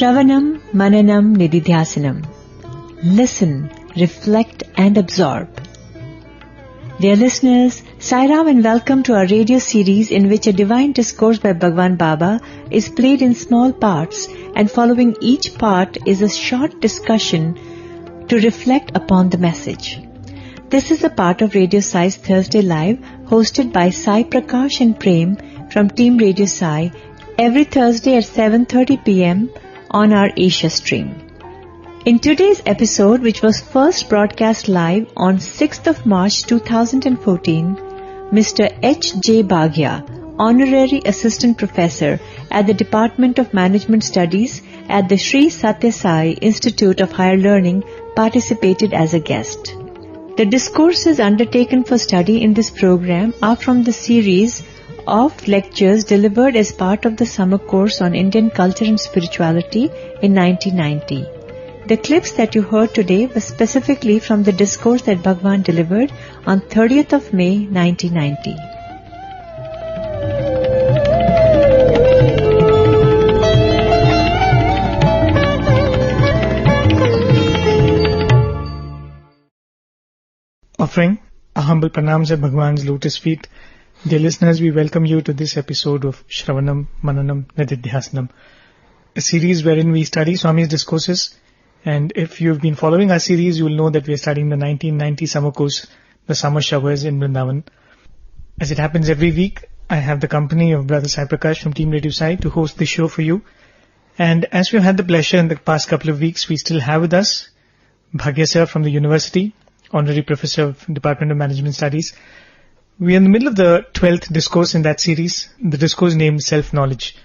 Shravanam, Mananam, Nididhyasanam. Listen, reflect and absorb. Dear listeners, Sai Ram and welcome to our radio series in which a divine discourse by Bhagwan Baba is played in small parts, and following each part is a short discussion to reflect upon the message. This is a part of Radio Sai's Thursday Live, hosted by Sai Prakash and Prem from Team Radio Sai every Thursday at 7:30 p.m. on our Asia stream. In today's episode, which was first broadcast live on 6th of March 2014, Mr. H.J. Bhagia, Honorary Assistant Professor at the Department of Management Studies at the Sri Satya Sai Institute of Higher Learning, participated as a guest. The discourses undertaken for study in this program are from the series of lectures delivered as part of the summer course on Indian culture and spirituality in 1990. The clips that you heard today were specifically from the discourse that Bhagwan delivered on 30th of May 1990. Offering a humble pranams at Bhagwan's lotus feet. Dear listeners, we welcome you to this episode of Shravanam, Mananam, Nididhyasanam, a series wherein we study Swami's discourses. And if you've been following our series, you will know that we are studying the 1990 summer course, the summer showers in Brindavan. As it happens every week, I have the company of Brother Sai Prakash from Team Radio Sai to host the show for you. And as we've had the pleasure in the past couple of weeks, we still have with us Bhagia Sir from the university, Honorary Professor of Department of Management Studies. We are in the middle of the 12th discourse in that series, the discourse named Self-Knowledge.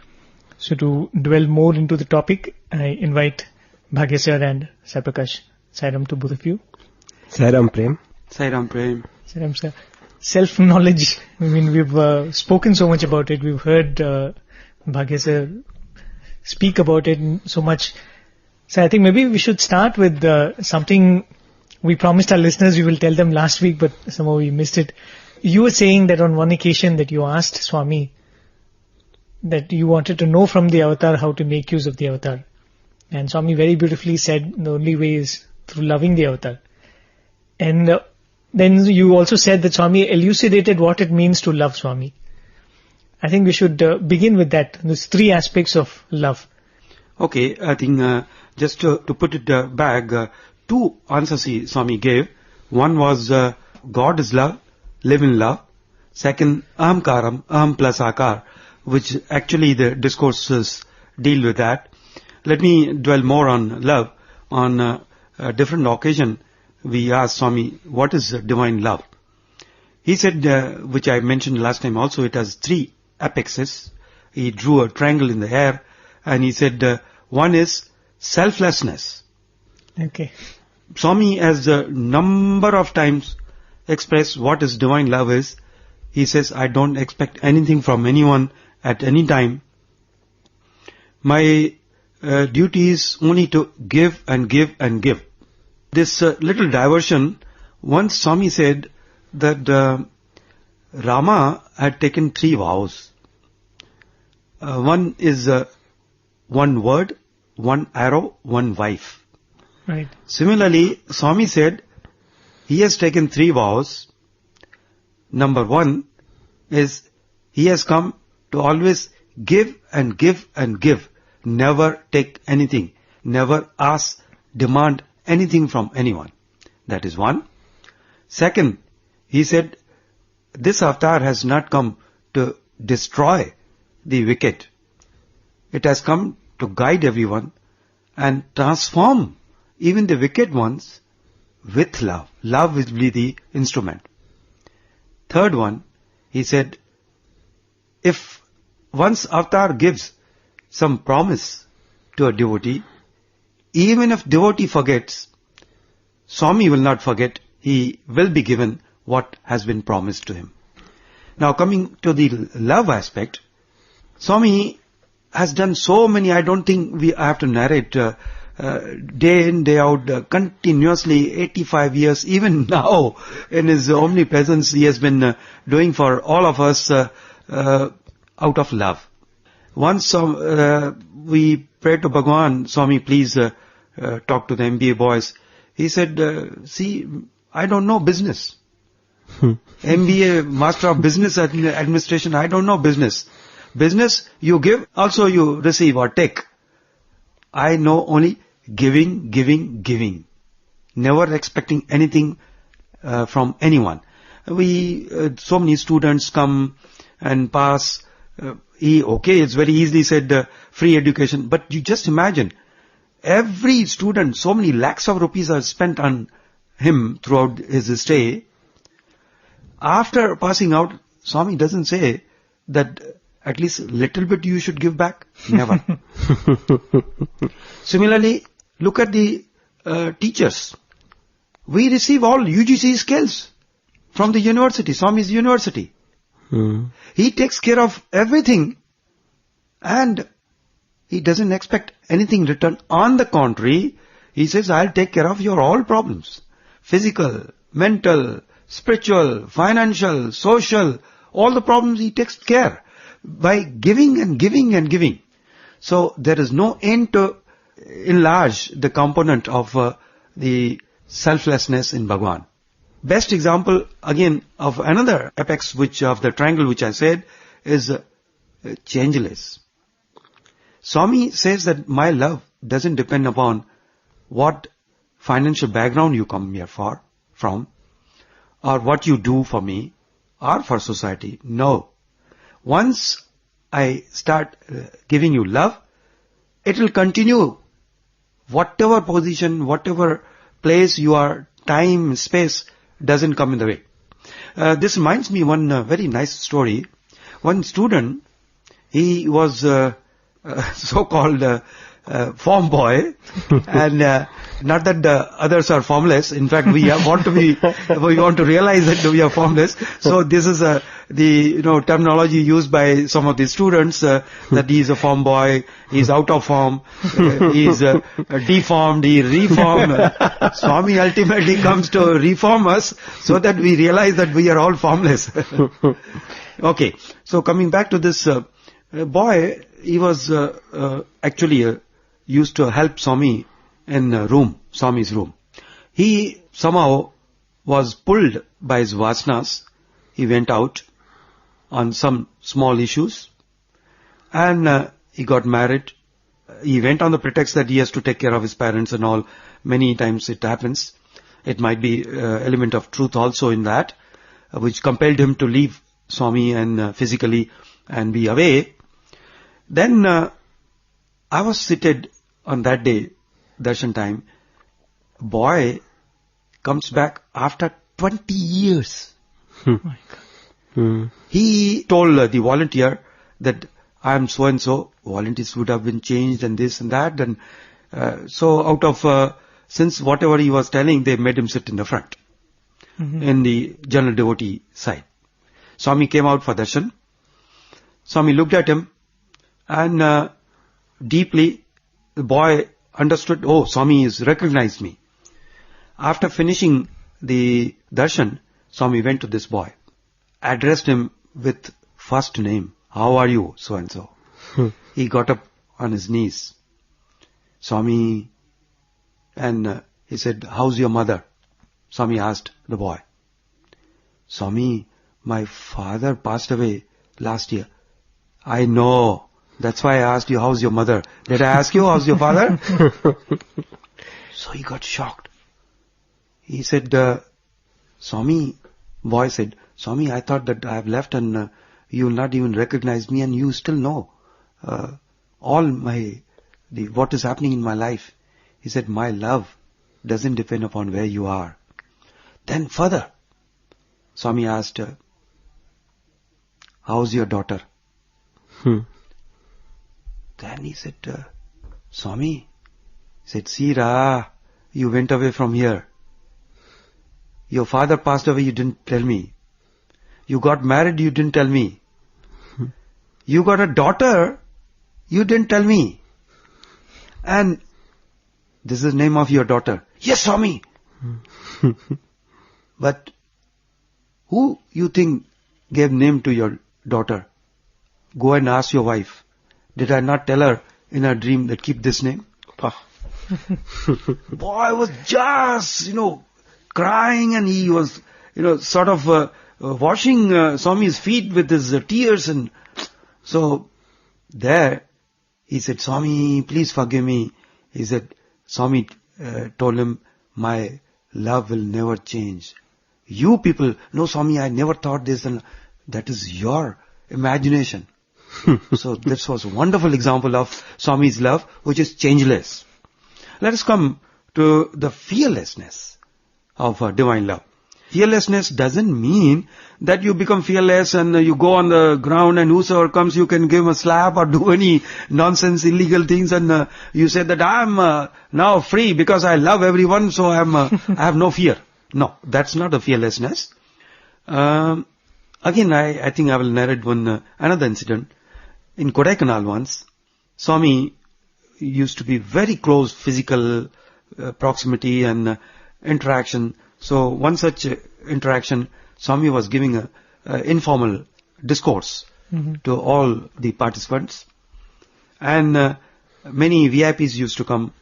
So to dwell more into the topic, I invite Bhagia Sir and Sai Prakash. Sai Ram to both of you. Sai Ram Prem. Sai Ram Prem. Sai Ram Sir. Self-knowledge, I mean, we've spoken so much about it. We've heard Bhagia Sir speak about it so much. So I think maybe we should start with something we promised our listeners we will tell them last week, but somehow we missed it. You were saying that on one occasion that you asked Swami that you wanted to know from the avatar how to make use of the avatar. And Swami very beautifully said the only way is through loving the avatar. And then you also said that Swami elucidated what it means to love Swami. I think we should begin with that. There's three aspects of love. Okay, I think just to put it back, two answers Swami gave. One was God is love, live in love. Second, ahamkaram, aham plus akar, which actually the discourses deal with that. Let me dwell more on love. On a different occasion, we asked Swami, what is divine love? He said, which I mentioned last time also, it has three apexes. He drew a triangle in the air and he said, one is selflessness. Okay. Swami has a number of times expressed what is divine love is. He says, I don't expect anything from anyone at any time. My duty is only to give and give and give. This little diversion, once Swami said that Rama had taken 3 vows. One is one word, one arrow, one wife. Right. Similarly, Swami said he has taken 3 vows. Number 1 is he has come to always give and give and give. Never take anything. Never ask, demand anything from anyone. That is 1. Second, he said this avatar has not come to destroy the wicked. It has come to guide everyone and transform even the wicked ones with love. Love will be the instrument. Third one, he said, if one's avatar gives some promise to a devotee, even if devotee forgets, Swami will not forget. He will be given what has been promised to him. Now coming to the love aspect, Swami has done so many, I don't think we have to narrate, day in, day out, continuously, 85 years, even now, in his omnipresence, he has been doing for all of us out of love. Once we prayed to Bhagwan, Swami, please talk to the MBA boys. He said, see, I don't know business. MBA, Master of Business Administration, I don't know business. Business, you give, also you receive or take. I know only giving, giving, giving. Never expecting anything from anyone. So many students come and pass. It's very easily said free education. But you just imagine, every student, so many lakhs of rupees are spent on him throughout his stay. After passing out, Swami doesn't say that at least little bit you should give back. Never. Similarly, look at the teachers. We receive all UGC skills from the university, Swami's university. He takes care of everything and he doesn't expect anything returned. On the contrary, he says, I'll take care of your all problems. Physical, mental, spiritual, financial, social, all the problems he takes care by giving and giving and giving. So there is no end to enlarge the component of the selflessness in Bhagwan. Best example again of another apex of the triangle which I said is changeless. Swami says that my love doesn't depend upon what financial background you come here from, or what you do for me, or for society. No. Once I start giving you love, it will continue. Whatever position, whatever place you are, time, space, doesn't come in the way. This reminds me one very nice story. One student, he was so-called form boy, and not that the others are formless. In fact, we want to realize that we are formless. So this is the terminology used by some of the students that he is a form boy, he is out of form, he is deformed, he reformed. Swami ultimately comes to reform us so that we realize that we are all formless. Okay, so coming back to this boy, he was actually used to help Swami in Swami's room. He somehow was pulled by his vasanas. He went out on some small issues and he got married. He went on the pretext that he has to take care of his parents and all. Many times it happens. It might be element of truth also in that, which compelled him to leave Swami and physically and be away. Then I was seated on that day, darshan time. Boy comes back after 20 years. Oh my God. He told the volunteer that I am so and so. Volunteers would have been changed and this and that. And so out of, since whatever he was telling, they made him sit in the front, in the general devotee side. Swami came out for darshan. Swami looked at him and deeply the boy understood, oh, Swami has recognized me. After finishing the darshan, Swami went to this boy, addressed him with first name. How are you, so and so? He got up on his knees. Swami, and he said, how's your mother? Swami asked the boy. Swami, my father passed away last year. I know. That's why I asked you, how's your mother? Did I ask you, how's your father? So he got shocked. He said, Swami, boy said, Swami, I thought that I have left and you will not even recognize me and you still know what is happening in my life. He said, my love doesn't depend upon where you are. Then further, Swami asked, how's your daughter? Then he said, Swami, he said, see Ra, you went away from here. Your father passed away, you didn't tell me. You got married, you didn't tell me. You got a daughter, you didn't tell me. And this is the name of your daughter. Yes, Swami. But who you think gave name to your daughter? Go and ask your wife. Did I not tell her in her dream that keep this name? Boy was just, crying, and he was, sort of washing Swami's feet with his tears. And so there he said, Swami, please forgive me. He said, Swami told him, my love will never change. You people, no Swami, I never thought this, and that is your imagination. So this was a wonderful example of Swami's love, which is changeless. Let us come to the fearlessness of divine love. Fearlessness doesn't mean that you become fearless and you go on the ground and whosoever comes you can give him a slap or do any nonsense, illegal things, and you say that I am now free because I love everyone, so I have no fear. No, that's not a fearlessness. Again, I think I will narrate another incident. In Kodaikanal once, Swami used to be very close physical proximity and interaction. So one such interaction, Swami was giving an informal discourse to all the participants. And many VIPs used to come.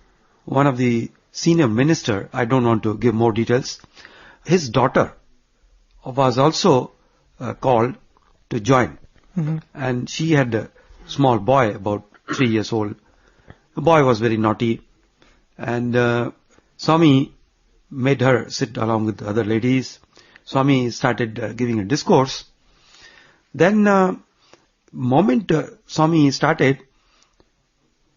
One of the senior minister, I don't want to give more details, his daughter was also called to join. And she had a small boy, about 3 years old. The boy was very naughty. And Swami made her sit along with the other ladies. Swami started giving a discourse. Then, moment Swami started,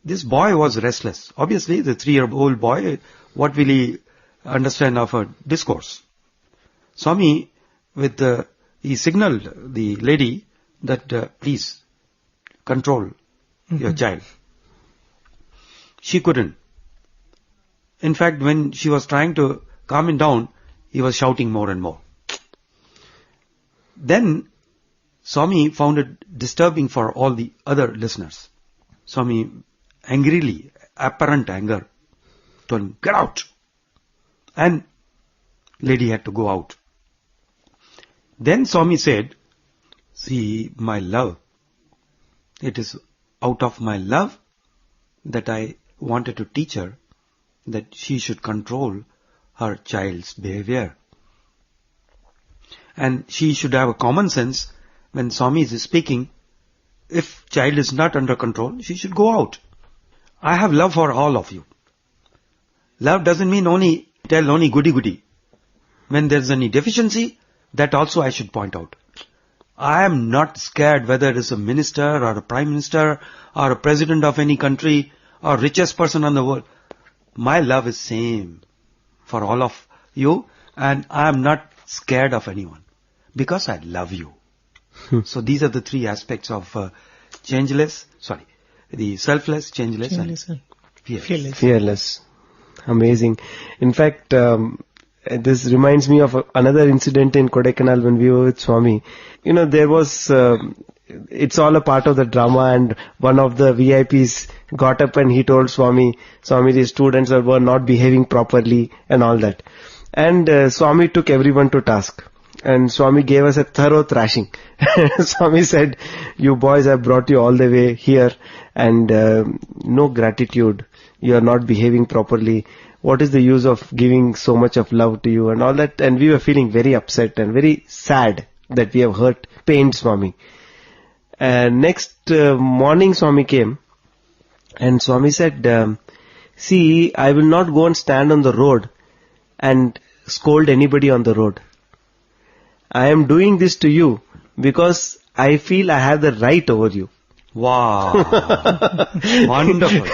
this boy was restless. Obviously, the 3-year-old boy, what will he understand of a discourse? Swami, he signaled the lady that please control your child. She couldn't. In fact, when she was trying to calm him down, he was shouting more and more. Then Swami found it disturbing for all the other listeners. Swami angrily, apparent anger, told him, get out. And lady had to go out. Then Swami said, see, my love, it is out of my love that I wanted to teach her that she should control her child's behavior. And she should have a common sense when Swami is speaking. If child is not under control, she should go out. I have love for all of you. Love doesn't mean only goody-goody. When there's any deficiency, that also I should point out. I am not scared whether it is a minister or a prime minister or a president of any country or richest person on the world. My love is same for all of you, and I am not scared of anyone because I love you. So these are the three aspects of the selfless, changeless and fearless. Amazing. In fact, this reminds me of another incident in Kodaikanal when we were with Swami. There was, it's all a part of the drama, and one of the VIPs got up and he told Swami, the students were not behaving properly and all that. And Swami took everyone to task. And Swami gave us a thorough thrashing. Swami said, you boys have brought you all the way here and no gratitude. You are not behaving properly. What is the use of giving so much of love to you and all that? And we were feeling very upset and very sad that we have pained Swami. And next morning Swami came and Swami said, see, I will not go and stand on the road and scold anybody on the road. I am doing this to you because I feel I have the right over you. Wow. Wonderful.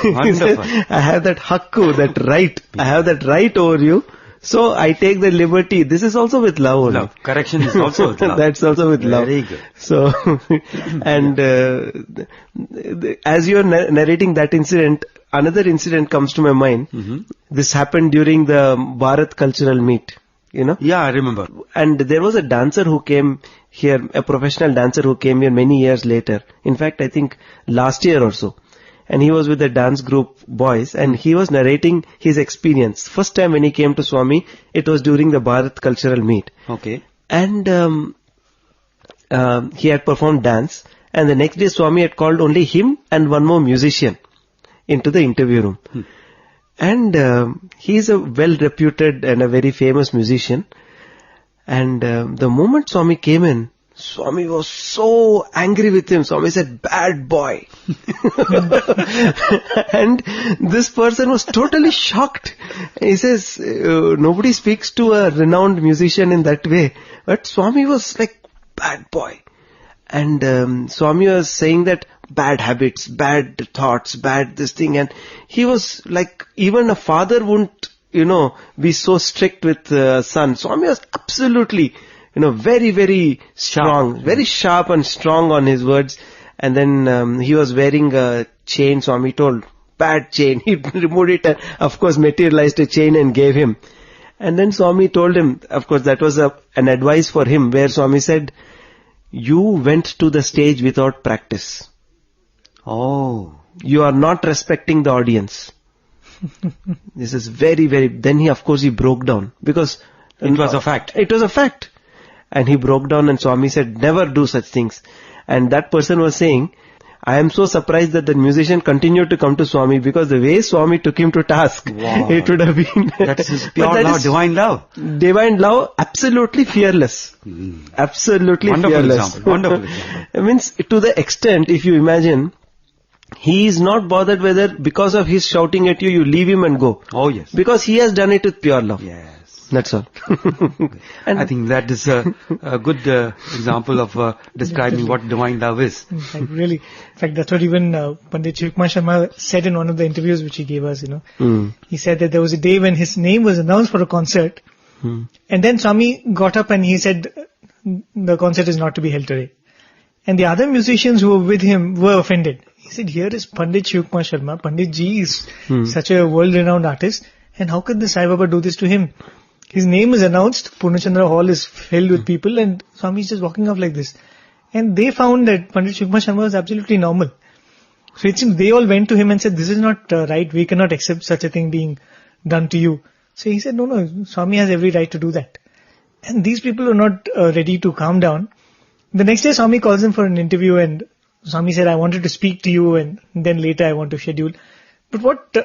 I have that hakku, that right. I have that right over you. So I take the liberty. This is also with love. Love. Correction is also with love. That's also with love. Very good. So, and as you are narrating that incident, another incident comes to my mind. This happened during the Bharat Cultural Meet. Yeah, I remember. And there was a dancer who came here, a professional dancer who came here many years later. In fact, I think last year or so. And he was with the dance group boys and he was narrating his experience. First time when he came to Swami, it was during the Bharat Cultural Meet. Okay. And he had performed dance And the next day Swami had called only him and one more musician into the interview room. And he is a well-reputed and a very famous musician. And the moment Swami came in, Swami was so angry with him. Swami said, "Bad boy." And this person was totally shocked. He says, nobody speaks to a renowned musician in that way. But Swami was like, "Bad boy." And Swami was saying that bad habits, bad thoughts, bad this thing. And he was like, even a father wouldn't, be so strict with son. Swami was absolutely, very, very strong, very sharp and strong on his words. And then he was wearing a chain. Swami told, "Bad chain." He removed it and of course materialized a chain and gave him. And then Swami told him, of course that was an advice for him, where Swami said, "You went to the stage without practice. Oh. You are not respecting the audience." This is very, very... Then he broke down because... It was a fact. It was a fact. And he broke down and Swami said, "Never do such things." And that person was saying, "I am so surprised that the musician continued to come to Swami, because the way Swami took him to task, it would have been..." That's his pure love, divine love. Divine love, absolutely fearless. Absolutely Wonderful fearless. Example. Wonderful example. It means, to the extent, if you imagine, he is not bothered whether because of his shouting at you, you leave him and go. Oh yes. Because he has done it with pure love. Yes. That's all. And I think that is a good example of describing what divine love is. Like really, in fact, that's what even Pandit Shivkumar Sharma said in one of the interviews which he gave us, He said that there was a day when his name was announced for a concert, and then Swami got up and he said, "The concert is not to be held today." And the other musicians who were with him were offended. He said, "Here is Pandit Shivkumar Sharma. Pandit Ji is such a world-renowned artist, and how could the Sai Baba do this to him? His name is announced, Purnachandra Hall is filled with people, and Swami is just walking off like this." And they found that Pandit Shivkumar Sharma was absolutely normal. So it seems they all went to him and said, "This is not right, we cannot accept such a thing being done to you." So he said, no, Swami has every right to do that. And these people are not ready to calm down. The next day Swami calls him for an interview, and Swami said, "I wanted to speak to you, and then later I want to schedule." But what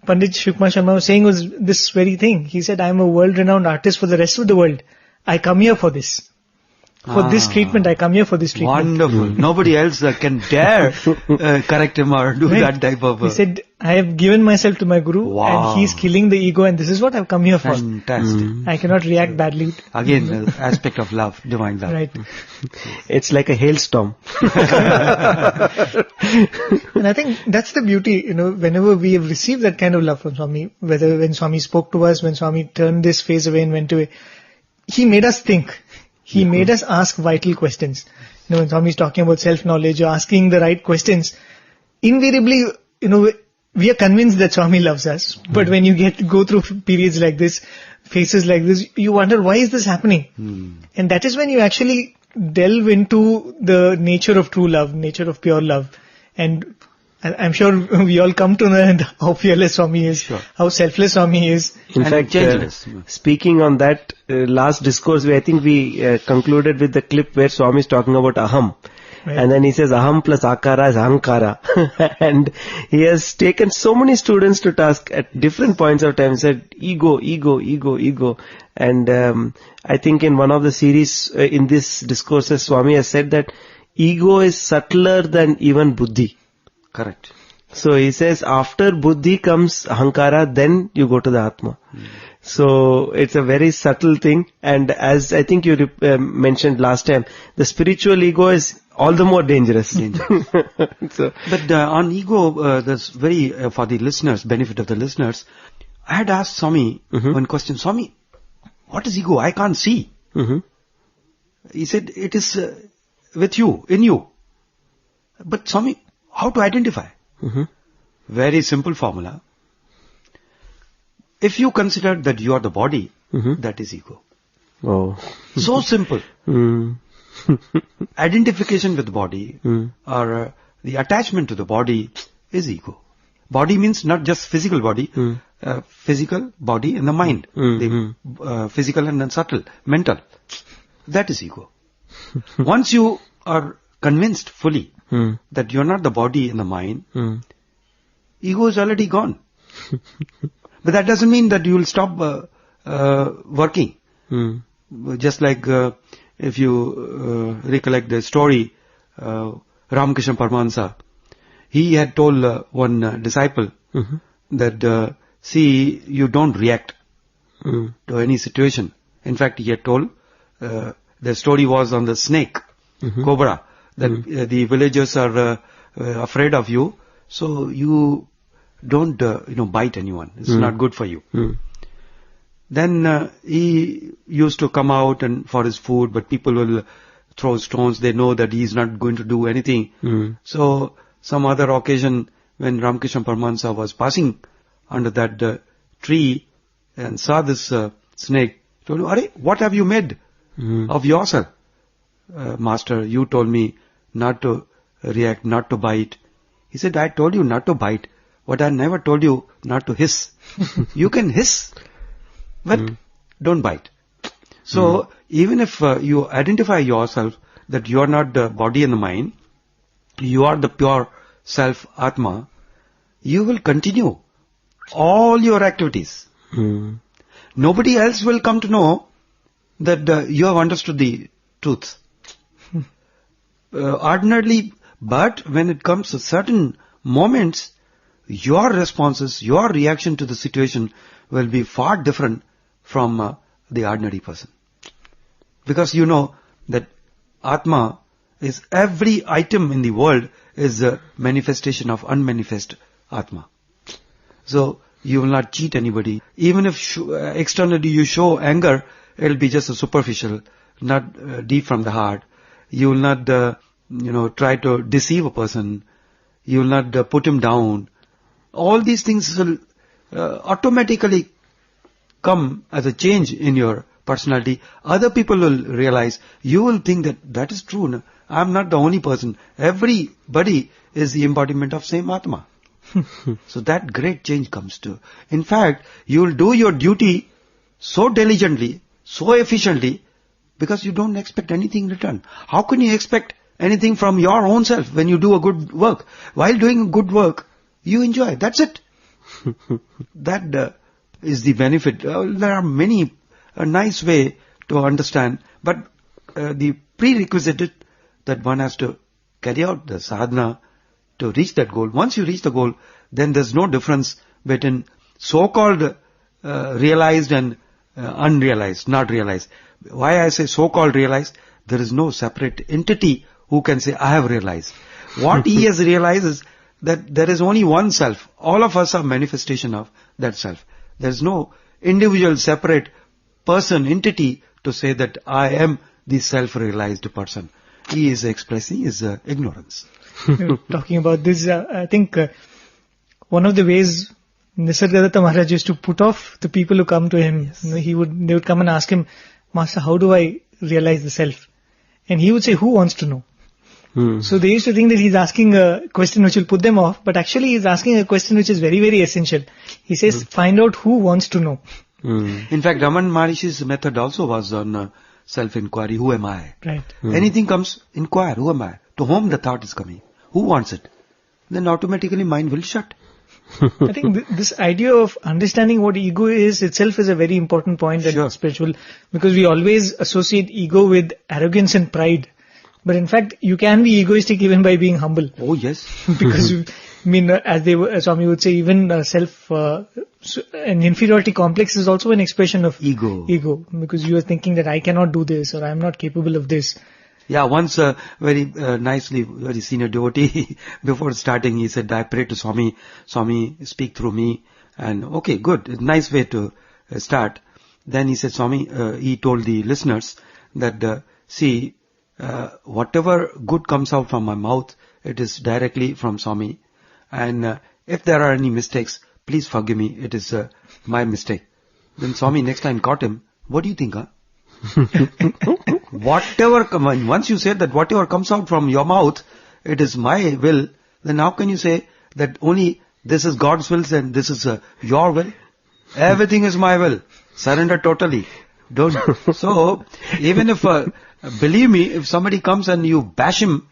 Pandit Shivkumar Sharma was saying was this very thing. He said, "I am a world-renowned artist for the rest of the world. I come here for this. For this treatment, I come here for this treatment." Wonderful. Nobody else can dare correct him or do that type of... He said, "I have given myself to my Guru, and he's killing the ego, and this is what I've come here for. Fantastic. I cannot react badly." Again, the aspect of love, divine love. Right. It's like a hailstorm. And I think that's the beauty, whenever we have received that kind of love from Swami, whether when Swami spoke to us, when Swami turned this face away and went away, he made us think. He made us ask vital questions. When Swami is talking about self-knowledge or asking the right questions, invariably, we are convinced that Swami loves us. But when you go through periods like this, phases like this, you wonder, why is this happening? And that is when you actually delve into the nature of true love, nature of pure love. And I'm sure we all come to know how fearless Swami is, how selfless Swami is. In fact, speaking on that last discourse, I think we concluded with the clip where Swami is talking about aham. Right. And then he says aham plus akara is ahankara. And he has taken so many students to task at different points of time, said ego, ego, ego, ego. And I think in one of the series, in this discourses, Swami has said that ego is subtler than even buddhi. Correct. So he says after buddhi comes ahankara, then you go to the Atma. So it's a very subtle thing. And as I think you mentioned last time, the spiritual ego is all the more dangerous. But on ego, that's very, for the listeners, benefit of the listeners, I had asked Swami one question. Swami, what is ego? I can't see. He said, it is with you, in you. But Swami, how to identify? Very simple formula. If you consider that you are the body, that is ego. Oh. So simple. Identification with the body or the attachment to the body is ego. Body means not just physical body, physical body and the mind. The physical and then subtle, mental. That is ego. Once you are convinced fully that you're not the body and the mind, ego is already gone. But that doesn't mean that you will stop working. Just like if you recollect the story, Ramakrishna Paramahansa, he had told one disciple that, see, you don't react to any situation. In fact, he had told, the story was on the snake, cobra, that the villagers are afraid of you, so you don't, bite anyone. It's not good for you. Then he used to come out and for his food, but people will throw stones. They know that he's not going to do anything. So some other occasion when Ramakrishna Paramahansa was passing under that tree and saw this snake, he told him, "Arey, what have you made of yourself?" "Master, you told me not to react, not to bite." He said, "I told you not to bite, but I never told you not to hiss." You can hiss, but don't bite. So even if you identify yourself that you are not the body and the mind, you are the pure self, Atma, you will continue all your activities. Nobody else will come to know that you have understood the truth. Ordinarily, but when it comes to certain moments, your responses, your reaction to the situation will be far different from the ordinary person. Because you know that Atma is every item in the world is a manifestation of unmanifest Atma. So you will not cheat anybody. Even if externally you show anger, it will be just a superficial, not deep from the heart. You will not, try to deceive a person. You will not put him down. All these things will automatically come as a change in your personality. Other people will realize, you will think that is true. No? I'm not the only person. Everybody is the embodiment of same Atma. So that great change comes to. In fact, you will do your duty so diligently, so efficiently, because you don't expect anything in return. How can you expect anything from your own self when you do a good work? While doing good work, you enjoy. That's it. That is the benefit. There are many nice way to understand, but the prerequisite is that one has to carry out the sadhana to reach that goal. Once you reach the goal, then there's no difference between so-called realized and unrealized, not realized. Why I say so-called realized? There is no separate entity who can say, I have realized. What he has realized is that there is only one self. All of us are manifestation of that self. There is no individual separate person, entity to say that I am the self-realized person. He is expressing his ignorance. Talking about this, I think one of the ways Nisargadatta Maharaj used to put off the people who come to him, Yes. they would come and ask him, Master, how do I realize the self? And he would say, who wants to know? So they used to think that he's asking a question which will put them off, but actually he's asking a question which is very, very essential. He says, find out who wants to know. In fact, Raman Maharishi's method also was on self-inquiry. Who am I? Right. Anything comes, inquire, who am I? To whom the thought is coming? Who wants it? Then automatically mind will shut. I think this idea of understanding what ego is itself is a very important point in spiritual, because we always associate ego with arrogance and pride. But in fact, you can be egoistic even by being humble. Oh yes. Because, as Swami would say, even an inferiority complex is also an expression of ego. Because you are thinking that I cannot do this or I am not capable of this. Yeah, once very nicely, very senior devotee, before starting, he said, I pray to Swami, Swami, speak through me. And okay, good, nice way to start. Then he said, Swami, he told the listeners that, whatever good comes out from my mouth, it is directly from Swami. And if there are any mistakes, please forgive me, it is my mistake. Then Swami next time caught him, what do you think, huh? Once you say that whatever comes out from your mouth, it is my will, then how can you say that only this is God's will and this is your will? Everything is my will. Surrender totally. Don't. So, even if, believe me, if somebody comes and you bash him,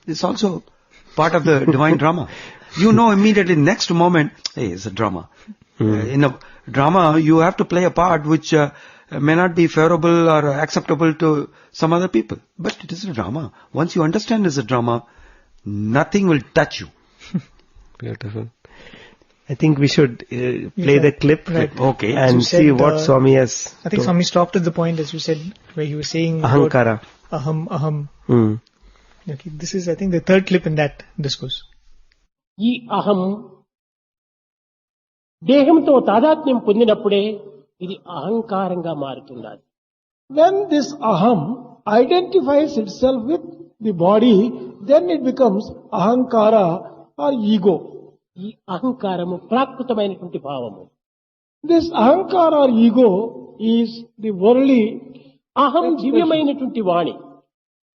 it's also part of the divine drama. You know immediately next moment, hey, it's a drama. In a drama, you have to play a part which may not be favorable or acceptable to some other people. But it is a drama. Once you understand it's a drama, nothing will touch you. Beautiful. I think we should play the clip Okay. and You said, see what Swami has I think told. Swami stopped at the point, as you said, where he was saying Ahankara. about aham. Hmm. Okay, this is, I think, the third clip in that discourse. ఈ అహం దేహంతో తాదాత్మ్యం పొందినప్పుడే ఇది అహంకారంగా మారుతున్నది. When this aham identifies itself with the body, then it becomes ahankara or ego. ఈ అహంకారము ప్రాకృతమైనటువంటి భావము. This ahankara or ego is the worldly. అహం దివ్యమైనటువంటి వాణి.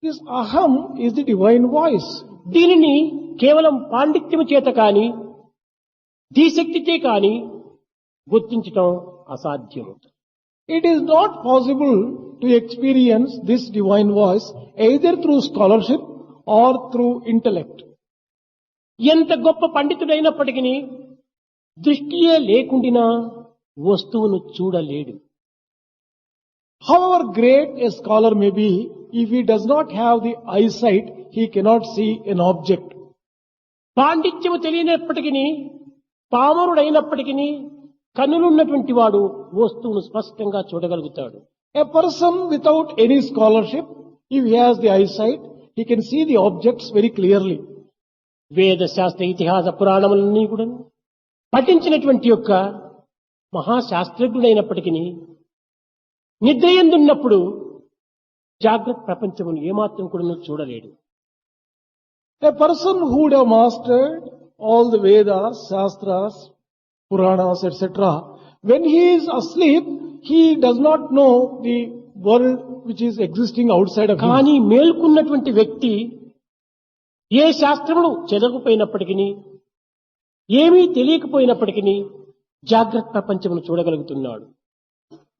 This aham is the divine voice. దీనిని కేవలం పాండిత్యము చేత కాని ధీశక్తితే కాని గుర్తించటం అసాధ్యము. It is not possible to experience this divine voice either through scholarship or through intellect. ఎంత గొప్ప పండితుడైనప్పటికీ దృష్టియే లేకుండినా వస్తువును చూడలేడు. However great a scholar may be, if he does not have the eyesight, he cannot see an object. పాండిత్యము తెలియనప్పటికీ పామరుడైనప్పటికీ కన్నులున్నటువంటి వాడు వస్తువును స్పష్టంగా చూడగలుగుతాడు. A person without any scholarship, if he has the eyesight, he can see the objects very clearly. వేద శాస్త్ర ఇతిహాస పురాణములన్నీ కూడా పఠించినటువంటి యొక్క మహాశాస్త్రజ్ఞుడైనప్పటికీ నిద్రయందున్నప్పుడు జాగ్రత్త ప్రపంచమును ఏమాత్రం కూడా చూడలేడు. A person who would have mastered all the Vedas, Shastras, Puranas, etc., when he is asleep, he does not know the world which is existing outside of him. కానీ మేల్కొన్నటువంటి వ్యక్తి ఏ శాస్త్రములు చదవకపోయినప్పటికీ ఏమీ తెలియకపోయినప్పటికీ జాగ్రత్త ప్రపంచమును చూడగలుగుతున్నాడు.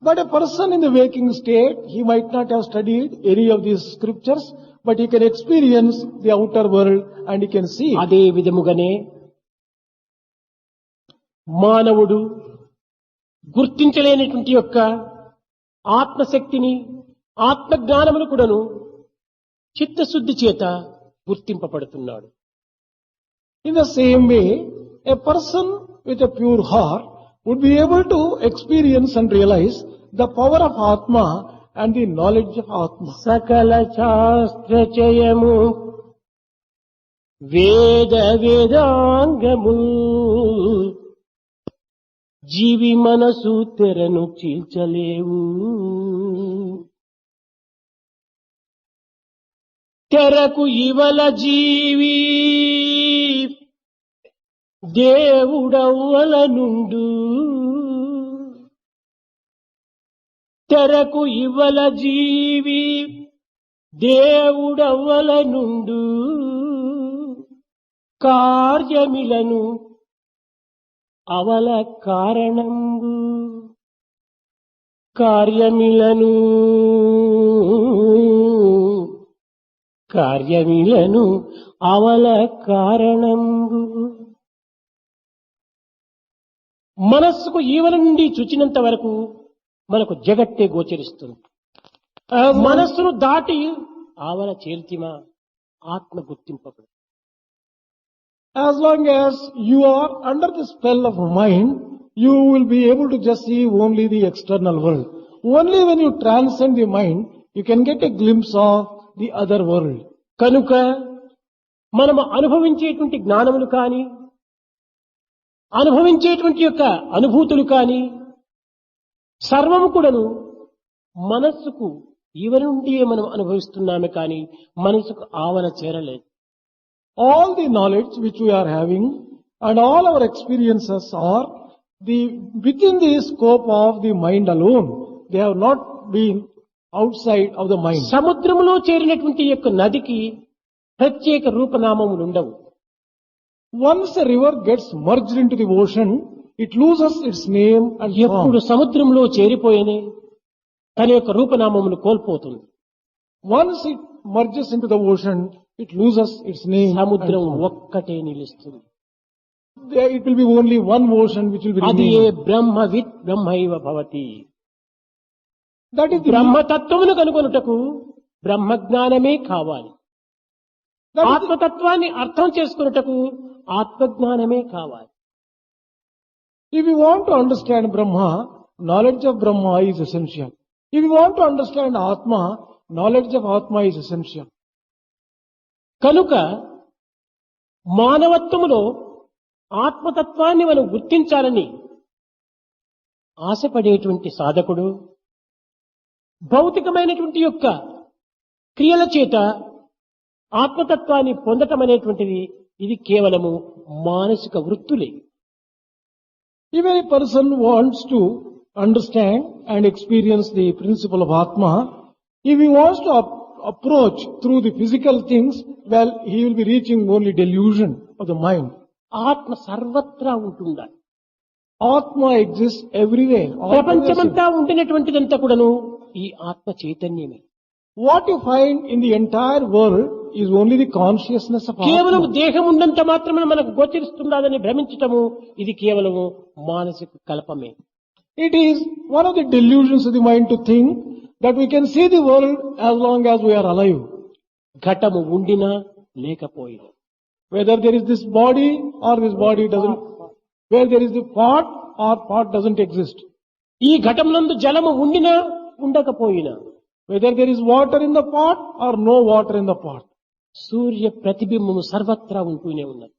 But a person in the waking state, he might not have studied any of these scriptures, but he can experience the outer world and he can see. అదే విధముగానే మానవుడు గుర్తించలేనటువంటి యొక్క ఆత్మశక్తిని ఆత్మజ్ఞానమును కూడాను చిత్తశుద్ధి చేత గుర్తింపబడుతున్నాడు. In the same way, a person with a pure heart would be able to experience and realize the power of Atma and the knowledge of Atma. సకల శాస్త్రచయము వేద వేదాంగము జీవి మనసు తెరను చీల్చలేవు. తెరకు ఇవల జీవి దేవుడవ్వల నుండు. తెరకు ఇవ్వల జీవి దేవుడవ్వల నుండు. కార్యమిలను అవల కారణంబు. కార్యమిలను అవల కారణంబు. మనస్సుకు ఈవల నుండి చూచినంత వరకు మనకు జగత్తే గోచరిస్తుంది. మనస్సును దాటి ఆవల చేల్తిమా ఆత్మ గుర్తింపబడు. As long as you are under the spell of mind, you will be able to just see only the external world. Only when you transcend the mind, you can get a glimpse of the other world. కనుక మనము అనుభవించేటువంటి జ్ఞానములు కాని అనుభవించేటువంటి యొక్క అనుభూతులు కాని సర్వము కూడాను మనస్సుకు ఈవల నుండి మనం అనుభవిస్తున్నామే కాని మనసుకు ఆవల చేరలేదు. All the knowledge which we are having and all our experiences are within the scope of the mind alone. They have not been outside of the mind. సముద్రములో చేరినటువంటి యొక్క నదికి ప్రత్యేక రూపనామములు ఉండవు. Once a river gets merged into the ocean, it loses its name and ఎప్పుడు form. సముద్రంలో చేరిపోయినే తన యొక్క రూపనామములు కోల్పోతుంది. Once it merges into the ocean, it loses its name. and సముద్రం form. ఒక్కటే నిలుస్తుంది. There it will be only one ocean which will be అది ఏ remaining. బ్రహ్మవిత్ బ్రహ్మైవ Bhavati. That is the బ్రహ్మతత్వమును కనుగొనుటకు బ్రహ్మజ్ఞానమే కావాలి. that is the- ఆత్మతత్వాన్ని అర్థం చేసుకున్నటకు ఆత్మజ్ఞానమే కావాలి. if you want to understand Brahma, knowledge of Brahma is essential. If you want to understand Atma, knowledge of Atma is essential. కనుక మానవత్వములో ఆత్మతత్వాన్ని మనం గుర్తించాలని ఆశపడేటువంటి సాధకుడు భౌతికమైనటువంటి యొక్క క్రియల చేత ఆత్మతత్వాన్ని పొందటం అనేటువంటిది ఇది కేవలము మానసిక వృత్తులే. If a person wants to understand and experience the principle of Atma, if he wants to approach through the physical things, well, he will be reaching only delusion of the mind. ఆత్మ సర్వత్రా ఉంటుండాలి. Atma exists everywhere. all pervasive. ప్రపంచమంతా ఉండినటువంటిదంతా కూడాను ఈ ఆత్మ చైతన్యమే. What you find in the entire world is only the consciousness of కేవలం Atma. దేహం ఉన్నంత మాత్రమే మనకు గోచరిస్తుందని భ్రమించటము ఇది కేవలము మానసిక కల్పమే. It is one of the delusions of the mind to think that we can see the world as long as we are alive. ఘటము ఉండినా లేకపోయినా, Whether there is this body or this body doesn't, where there is the pot or pot doesn't exist. ఈ ఘటమునందు జలము ఉండినా ఉండకపోయినా, Whether there is water in the pot or no water in the pot. సూర్య ప్రతిబింబము సర్వత్రా ఉంటూనే ఉన్నది.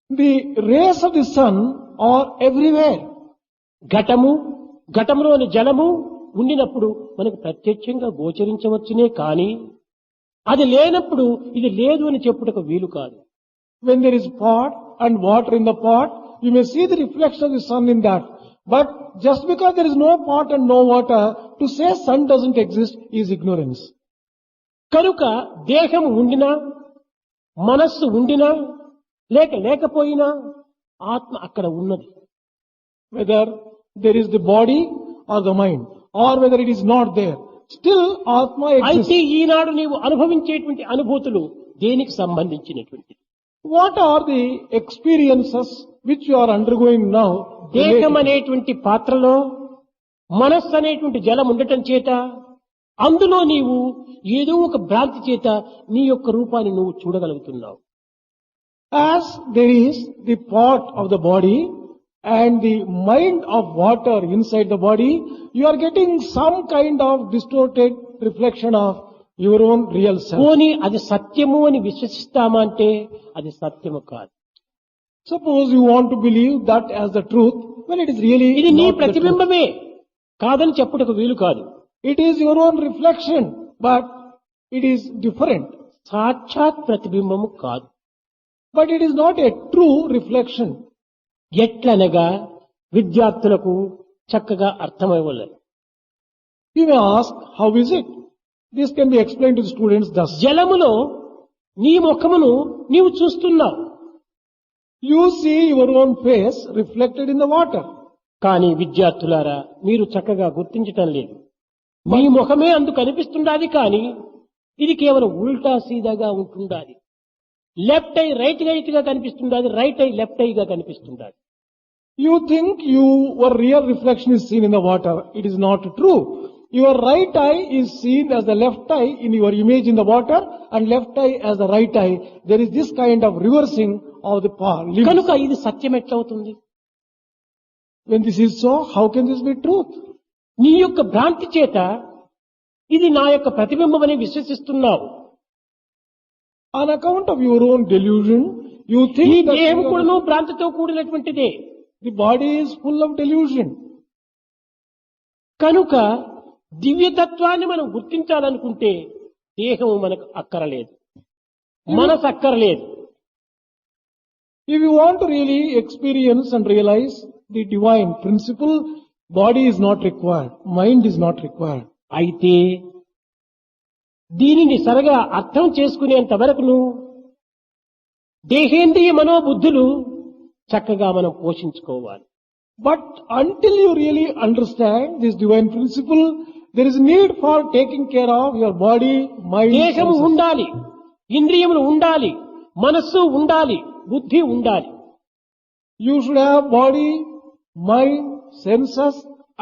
The rays of the sun are everywhere. ఘటములోని జలము ఉండినప్పుడు మనకు ప్రత్యక్షంగా గోచరించవచ్చునే కానీ అది లేనప్పుడు ఇది లేదు అని చెప్పుటకు వీలు కాదు. When there is pot and water in the pot, you may see the reflection of the sun in that. But just because there is no pot and no water, to say sun doesn't exist is ignorance. కనుక దేహం ఉండినా మనస్సు ఉండినా లేకపోయినా ఆత్మ అక్కడ ఉన్నది. Whether there is the body or the mind, or whether it is not there, still Atma అయితే exists. ఈనాడు నీవు అనుభవించేటువంటి అనుభూతులు దేనికి సంబంధించినటువంటి? What are the experiences which you are undergoing now? దేహం అనేటువంటి పాత్రలో మనస్సు అనేటువంటి జలం ఉండటం చేత అందులో నీవు ఏదో ఒక భ్రాంతి చేత నీ యొక్క రూపాన్ని నువ్వు చూడగలుగుతున్నావు. As there is the pot of the body and the mind of water inside the body, you are getting some kind of distorted reflection of your own real self. పోనీ అది సత్యము అని విశ్వసిస్తామా అంటే అది సత్యము కాదు. Suppose you want to believe that as the truth, well, it is really ఇది నీ not the truth. ప్రతిబింబమే కాదని చెప్పుటకు వీలు కాదు. It is your own reflection, but it is different. సాక్షాత్ ప్రతిబింబము కాదు. But it is not a true reflection. ఎట్లనగా విద్యార్థులకు చక్కగా అర్థమవ్వలేదు. You may ask, how is it? This can be explained to the students thus. జలములో నీ ముఖమును నీవు చూస్తున్నావు, You see your own face reflected in the water. కానీ విద్యార్థులారా మీరు చక్కగా గుర్తించటం లేదు. మీ ముఖమే అందు కనిపిస్తుండాది కానీ ఇది కేవలం ఉల్టా సీదాగా ఉంటుండాది. లెఫ్ట్ ఐ రైట్ గా కనిపిస్తుండాది, రైట్ ఐ లెఫ్ట్ గా కనిపిస్తుండాది. You think your real reflection is seen in the water. It is not true. Your right eye is seen as the left eye in your image in the water, and left eye as the right eye. There is this kind of reversing of the limbs. కనుక ఇది సత్యం ఎట్లవుతుంది? When this is so, how can this be truth? నీ యొక్క భ్రాంతి చేత ఇది నా యొక్క ప్రతిబింబమని విశ్వసిస్తున్నావు. On account of your own delusion, you ఈ think that దేహం కూడాను భ్రాంతితో కూడినటువంటిదే. the body is full of delusion. కనుక దివ్యతత్వాన్ని మనం గుర్తించాలనుకుంటే దేహము మనకు అక్కరలేదు, మనసు అక్కరలేదు. If you want to really experience and realize the divine principle, body is not required, mind is not required. అయితే దీనిని సరిగా అర్థం చేసుకునేంత వరకును దేహేంద్రియ మనోబుద్ధులు చక్కగా మనం పోషించుకోవాలి. But until you really understand this divine principle, there is need for taking care of your body, mind, దేహము senses. ఉండాలి, ఇంద్రియములు ఉండాలి, మనస్సు ఉండాలి, బుద్ధి ఉండాలి. You should have body, mind, senses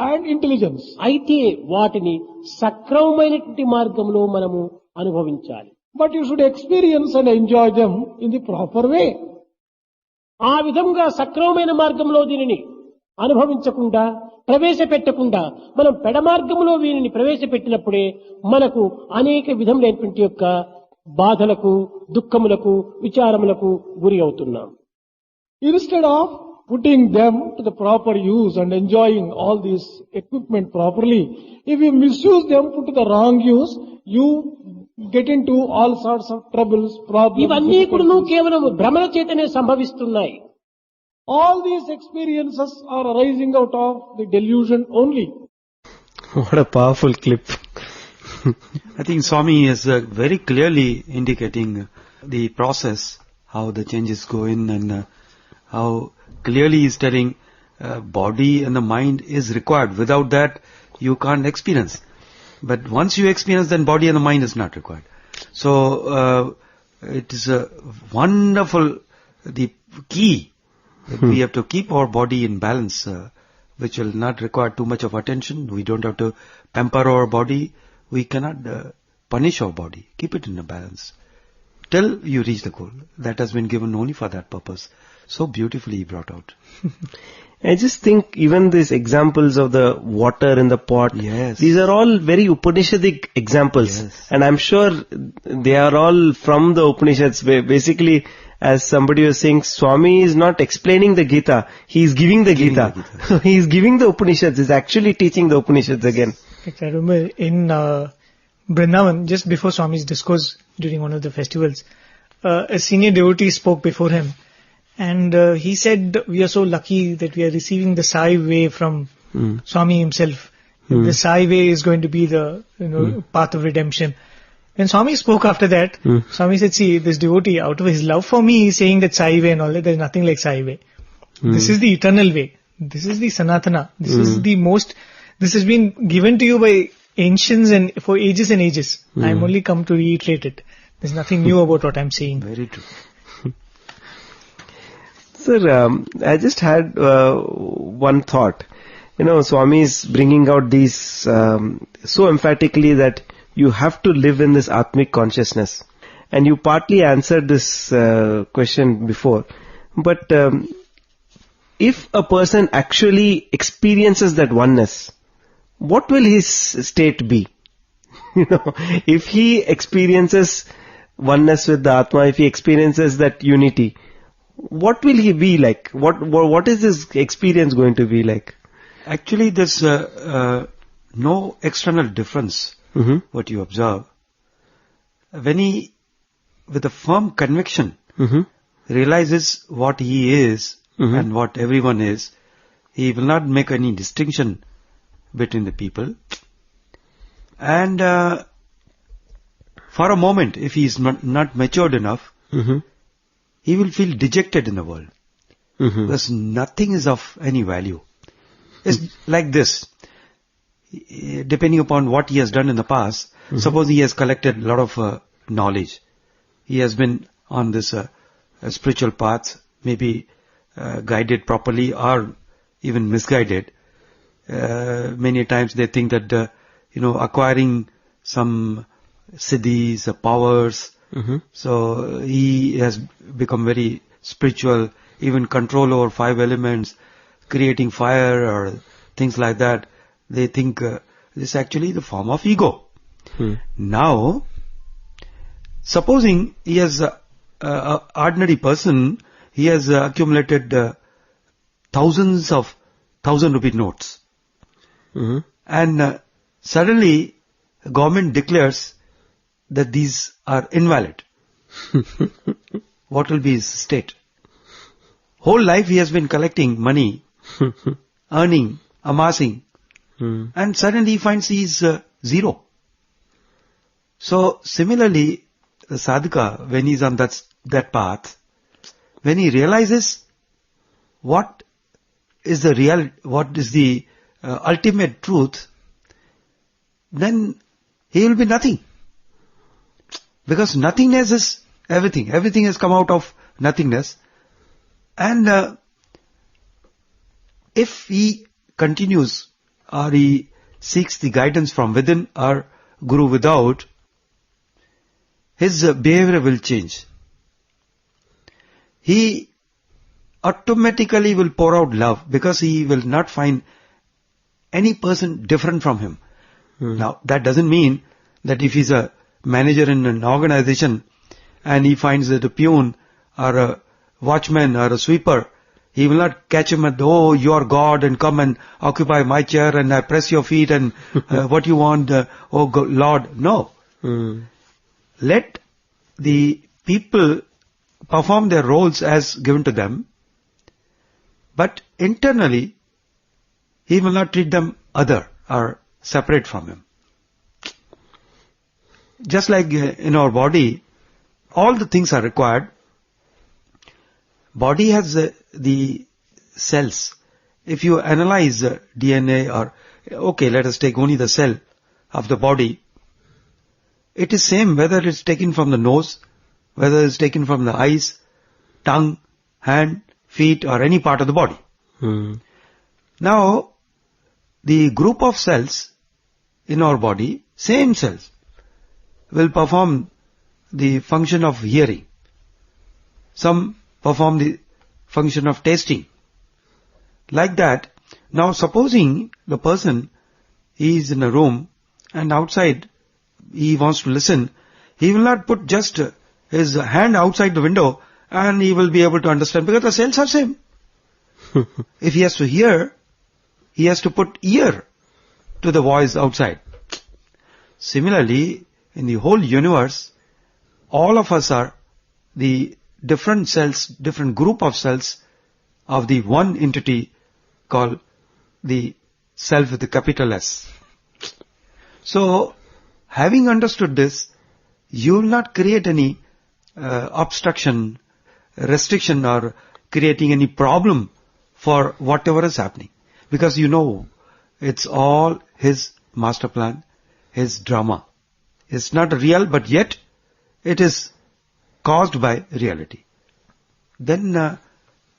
and intelligence. అయితే వాటిని సక్రమమైనటువంటి మార్గంలో మనము అనుభవించాలి. But you should experience and enjoy them in the proper way. ఆ విధంగా సక్రమమైన మార్గంలో దీనిని అనుభవించకుండా ప్రవేశపెట్టకుండా మనం పెడమార్గంలో వీరిని ప్రవేశపెట్టినప్పుడే మనకు అనేక విధములైనటువంటి యొక్క బాధలకు, దుఃఖములకు, విచారములకు గురి అవుతున్నాం. Instead of putting them to the proper use and enjoying all this equipment properly, if you misuse them, put to the wrong use, you get into all sorts of troubles, problems. ఇవన్నీ కూడా కేవలం భ్రమల చేతనే సంభవిస్తున్నాయి. All these experiences are arising out of the delusion only. What a powerful clip. I think Swami is very clearly indicating the process, how the changes go in, and how clearly he is telling body and the mind is required. Without that, you can't experience. But once you experience, then body and the mind is not required. So, it is a wonderful, the key. We have to keep our body in balance, which will not require too much of attention. We don't have to pamper our body. We cannot punish our body. Keep it in a balance till you reach the goal. That has been given only for that purpose. So beautifully brought out. I just think even these examples of the water in the pot, Yes. these are all very Upanishadic examples. Yes. And I'm sure they are all from the Upanishads. Basically, as somebody was saying, Swami is not explaining the Gita, he is giving the Gita. He is giving the Upanishads, he is actually teaching the Upanishads again. I remember in Brindavan, just before Swami's discourse during one of the festivals, a senior devotee spoke before him. And he said, we are so lucky that we are receiving the Sai way from Swami himself. The Sai way is going to be the path of redemption. When Swami spoke after that, Swami said, see, this devotee, out of his love for me, is saying that Sai way and all that, there is nothing like Sai way. This is the eternal way. This is the Sanatana. This is the most, this has been given to you by ancients and for ages and ages. I am only come to reiterate it. There's nothing new about what I'm saying. Very true. Sir, I just had one thought. Swami is bringing out these so emphatically that you have to live in this Atmic consciousness. And you partly answered this question before. But if a person actually experiences that oneness, what will his state be? If he experiences oneness with the Atma, if he experiences that unity, what will he be like? What is his experience going to be like? Actually, there's no external difference. What you observe, when he, with a firm conviction, realizes what he is and what everyone is, he will not make any distinction between the people. And for a moment, if he is not matured enough, he will feel dejected in the world. Because nothing is of any value. It's like this. Depending upon what he has done in the past, suppose he has collected a lot of knowledge. He has been on this spiritual path, maybe guided properly or even misguided. Many times they think that, acquiring some siddhis, powers, so he has become very spiritual, even control over 5 elements, creating fire or things like that. They think this is actually the form of ego. Now, supposing he is an ordinary person, he has accumulated thousands of 1,000 rupee notes. And suddenly, government declares that these are invalid. What will be his state? Whole life he has been collecting money, earning, amassing, and suddenly he finds he is zero. So similarly, the sadhaka, when he is on that path, when he realizes what is the ultimate truth, then he will be nothing. Because nothingness is everything. Everything has come out of nothingness. And if he continues or he seeks the guidance from within or Guru without, his behavior will change. He automatically will pour out love because he will not find any person different from him. Now, that doesn't mean that if he's a manager in an organization and he finds that a peon or a watchman or a sweeper, he will not catch him at, oh, you are God and come and occupy my chair and I press your feet and what you want, oh God, Lord. No. Let the people perform their roles as given to them, but internally, he will not treat them other or separate from him. Just like in our body, all the things are required. Body has the cells. If you analyze DNA or, okay, let us take only the cell of the body, it is same whether it's taken from the nose, whether it's taken from the eyes, tongue, hand, feet or any part of the body. Now, the group of cells in our body, same cells, will perform the function of hearing. Some perform the function of tasting. Like that, now supposing the person is in a room and outside he wants to listen, he will not put just his hand outside the window and he will be able to understand because the cells are same. If he has to hear, he has to put ear to the voice outside. Similarly, in the whole universe, all of us are the different cells, different group of cells of the one entity called the self with the capital S. So, having understood this, you will not create any obstruction, restriction or creating any problem for whatever is happening. Because you know, it's all his master plan, his drama. It's not real, but yet it is caused by reality. Then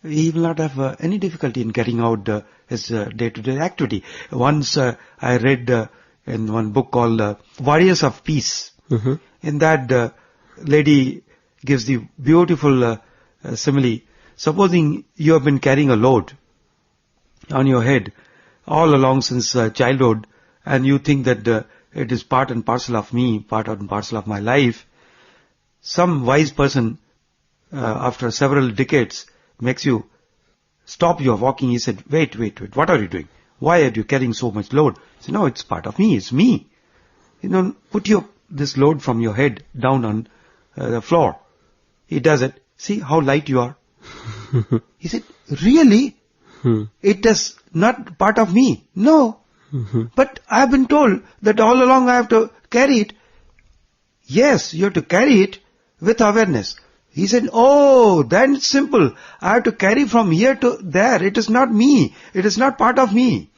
he will not have any difficulty in carrying out his day-to-day activity. Once I read in one book called Warriors of Peace. In that lady gives the beautiful simile. Supposing you have been carrying a load on your head all along since childhood and you think that it is part and parcel of me, part and parcel of my life. Some wise person after several decades makes you stop your walking. He said, wait, what are you doing? Why are you carrying so much load? He said, no, it's part of me, it's me. Put this load from your head down on the floor. He does it. See how light you are. He said, really? It is not part of me. No. But I have been told that all along I have to carry it. Yes, you have to carry it with awareness. He said, oh, then it's simple. I have to carry from here to there. It is not me. It is not part of me.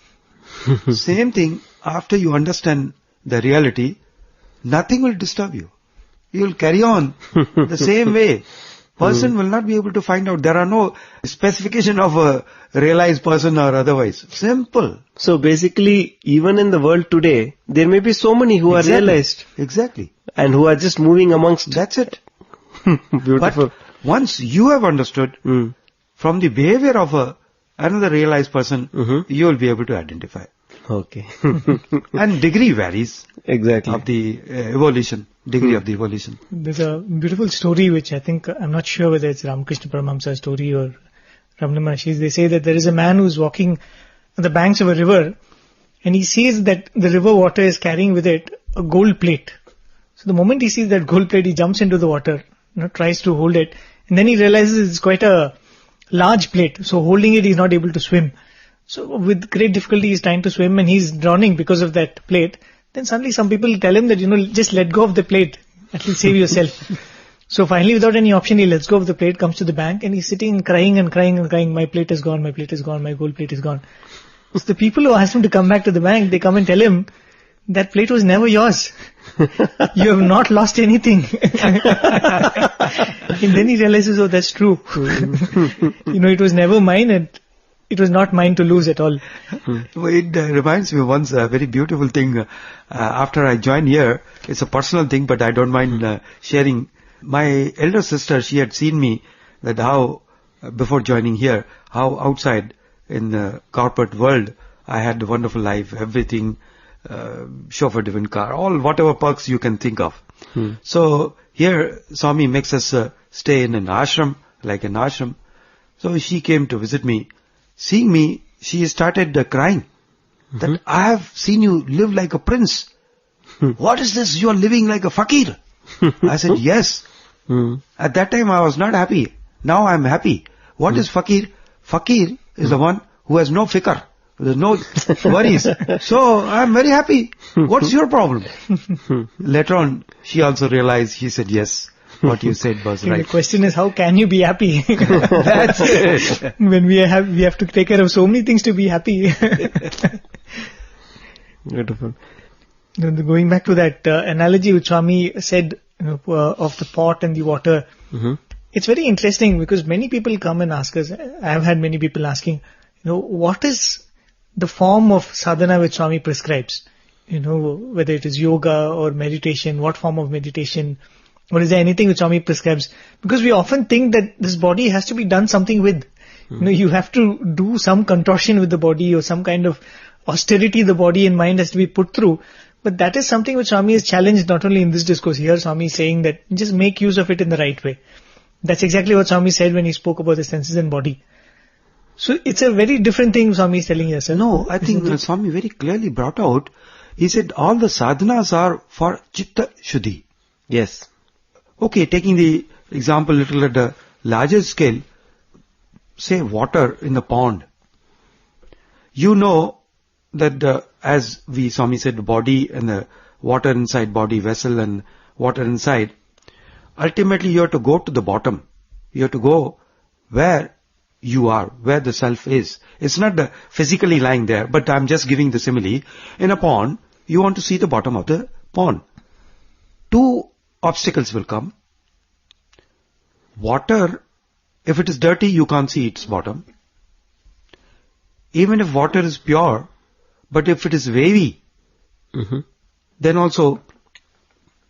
Same thing, after you understand the reality, nothing will disturb you. You will carry on the same way. Person will not be able to find out. There are no specification of a realized person or otherwise. Simple. So basically, even in the world today, there may be so many who are realized. Exactly. And who are just moving amongst. That's it. Beautiful. But once you have understood from the behavior of another realized person, you will be able to identify. Okay. And degree varies. Exactly. Of the evolution, degree of the evolution. There's a beautiful story which I think, I'm not sure whether it's Ramakrishna Paramahamsa's story or Ramana Maharshi's. They say that there is a man who's walking on the banks of a river and he sees that the river water is carrying with it a gold plate. So the moment he sees that gold plate, he jumps into the water, tries to hold it, and then he realizes it's quite a large plate. So holding it, he's not able to swim. So with great difficulty, he's trying to swim and he's drowning because of that plate. Then suddenly some people tell him that, just let go of the plate, at least save yourself. So finally, without any option, he lets go of the plate, comes to the bank, and he's sitting and crying and crying and crying, my plate is gone, my plate is gone, my gold plate is gone. So the people who asked him to come back to the bank, they come and tell him, that plate was never yours. You have not lost anything. And then he realizes, oh, that's true. It was never mine, and it was not mine to lose at all. It reminds me of once a very beautiful thing. After I joined here, it's a personal thing, but I don't mind sharing. My elder sister, she had seen me that how, before joining here, how outside in the corporate world, I had a wonderful life, everything, chauffeur-driven car, all whatever perks you can think of. So here, Swami makes us stay in an ashram, like an ashram. So she came to visit me. Seeing me, she started crying that I have seen you live like a prince. What is this? You are living like a fakir. I said, yes. At that time I was not happy. Now I am happy. What is fakir? Fakir is the one who has no fikr. There's no worries. So I am very happy. What's your problem? Later on, she also realized, she said, yes, what you said was right. The question is, how can you be happy? That's it. When we have to take care of so many things to be happy. Beautiful. Going back to that analogy which Swami said, of the pot and the water, it's very interesting because many people come and ask us. I've had many people asking, what is the form of sadhana which Swami prescribes? Whether it is yoga or meditation, what form of meditation, or is there anything which Swami prescribes? Because we often think that this body has to be done something with. You have to do some contortion with the body or some kind of austerity the body and mind has to be put through. But that is something which Swami has challenged not only in this discourse. Here Swami is saying that just make use of it in the right way. That's exactly what Swami said when he spoke about the senses and body. So it's a very different thing Swami is telling us. No, I think Swami very clearly brought out, he said all the sadhanas are for chitta shuddhi. Yes. Okay, taking the example little at a larger scale, say water in the pond. You know that as Swami said, the body and the water inside body, vessel and water inside, ultimately you have to go to the bottom. You have to go where you are, where the self is. It's not physically lying there, but I'm just giving the simile. In a pond, you want to see the bottom of the pond. Two obstacles will come. Water, if it is dirty, you can't see its bottom. Even if water is pure, but if it is wavy, then also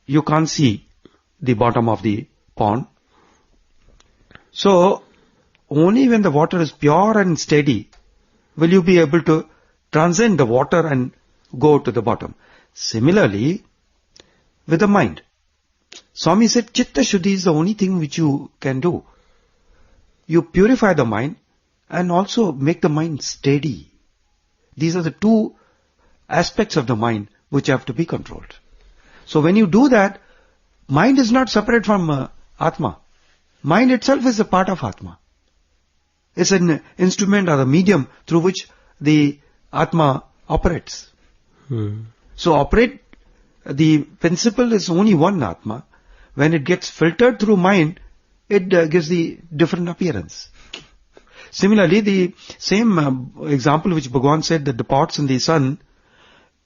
you can't see the bottom of the pond. So, only when the water is pure and steady will you be able to transcend the water and go to the bottom. Similarly, with the mind. Swami said, Chitta Shuddhi is the only thing which you can do. You purify the mind and also make the mind steady. These are the two aspects of the mind which have to be controlled. So when you do that, mind is not separate from Atma. Mind itself is a part of Atma. It's an instrument or a medium through which the Atma operates. So the principle is only one Atma. When it gets filtered through mind, it gives the different appearance. Similarly, the same example which Bhagavan said that the pots in the sun,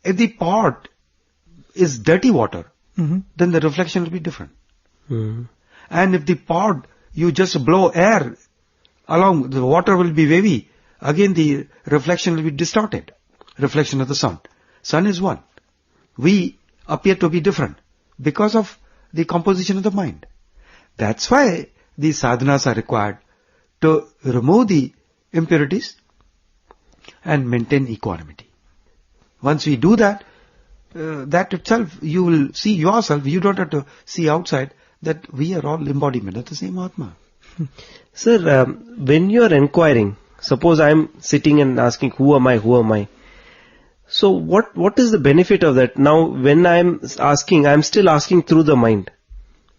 if the pot is dirty water, then the reflection will be different. And if the pot, you just blow air along, the water will be wavy, again the reflection will be distorted. Reflection of the sun. Sun is one. We appear to be different because of the composition of the mind. That's why these sadhanas are required to remove the impurities and maintain equanimity. Once we do that, that itself, you will see yourself, you don't have to see outside, that we are all embodiment of the same Atma. Sir, when you are inquiring, suppose I am sitting and asking, who am I, who am I? So what is the benefit of that? Now when I am asking, I am still asking through the mind.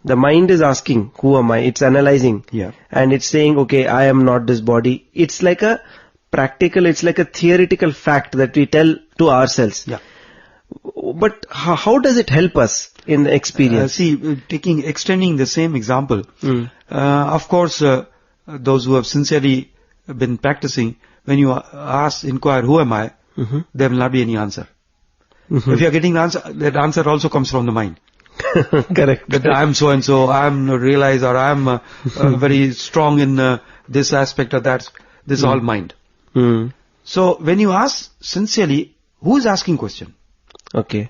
The mind is asking, who am I? It's analyzing. Yeah. And it's saying, okay, I am not this body. It's like a practical, it's like a theoretical fact that we tell to ourselves. Yeah. But how does it help us in the experience? Extending the same example, of course, those who have sincerely been practicing, when you inquire, who am I? There will not be any answer. If you are getting an answer, that answer also comes from the mind. Correct. That I am so and so, I am realized, or I am very strong in this aspect or that. This is all mind. Hmm. So when you ask sincerely, who is asking question? Okay.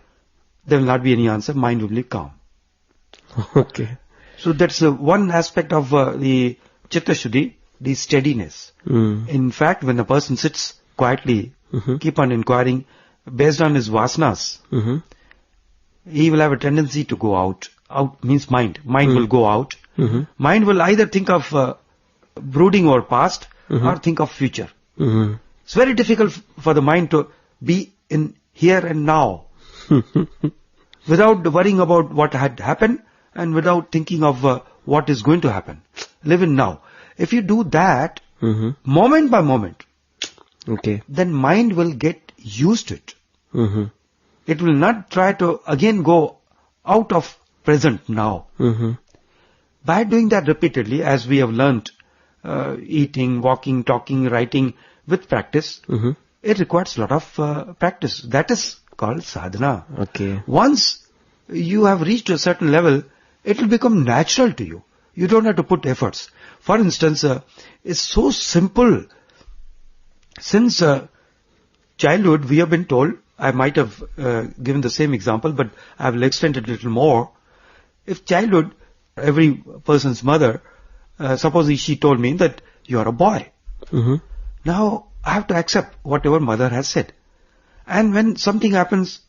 There will not be any answer. Mind will be calm. Okay. So that's one aspect of the Chitta Shuddhi, the steadiness. In fact, when a person sits quietly, keep on inquiring, based on his vasanas, he will have a tendency to go out. Out means mind. Mind will go out. Mind will either think of brooding over past or think of future. It's very difficult for the mind to be in here and now without worrying about what had happened and without thinking of what is going to happen. Live in now. If you do that, moment by moment, Okay. then mind will get used to it. It will not try to again go out of present now. By doing that repeatedly, as we have learnt, eating, walking, talking, writing, with practice, it requires a lot of practice. That is called sadhana. Okay. Once you have reached a certain level, it will become natural to you. You don't have to put efforts. For instance, it's so simple. Since childhood, we have been told, I might have given the same example, but I will extend it a little more. If childhood, every person's mother, suppose she told me that you are a boy. Now, I have to accept whatever mother has said. And when something happens,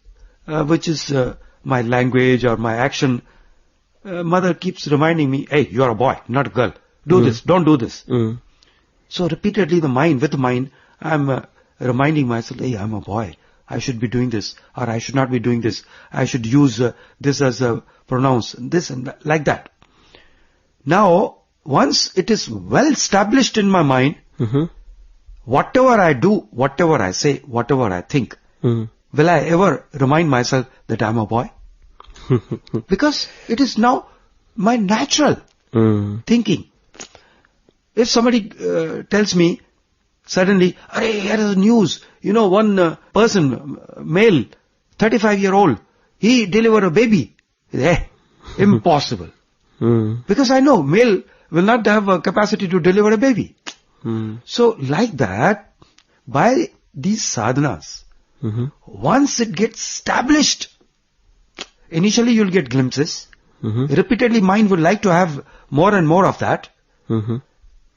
which is my language or my action, mother keeps reminding me, hey, you are a boy, not a girl. Do this, don't do this. So repeatedly with the mind, I am reminding myself, hey, I am a boy. I should be doing this, or I should not be doing this. I should use this as a pronouns, this and that, like that. Now, once it is well established in my mind, whatever I do, whatever I say, whatever I think, will I ever remind myself that I am a boy? Because it is now my natural thinking. If somebody tells me suddenly, "Arey, here is news. You know, one person, male, 35-year-old, he delivered a baby." Impossible. Because I know male will not have a capacity to deliver a baby. So like that, by these sadhanas, once it gets established, initially you'll get glimpses. Repeatedly mind would like to have more and more of that.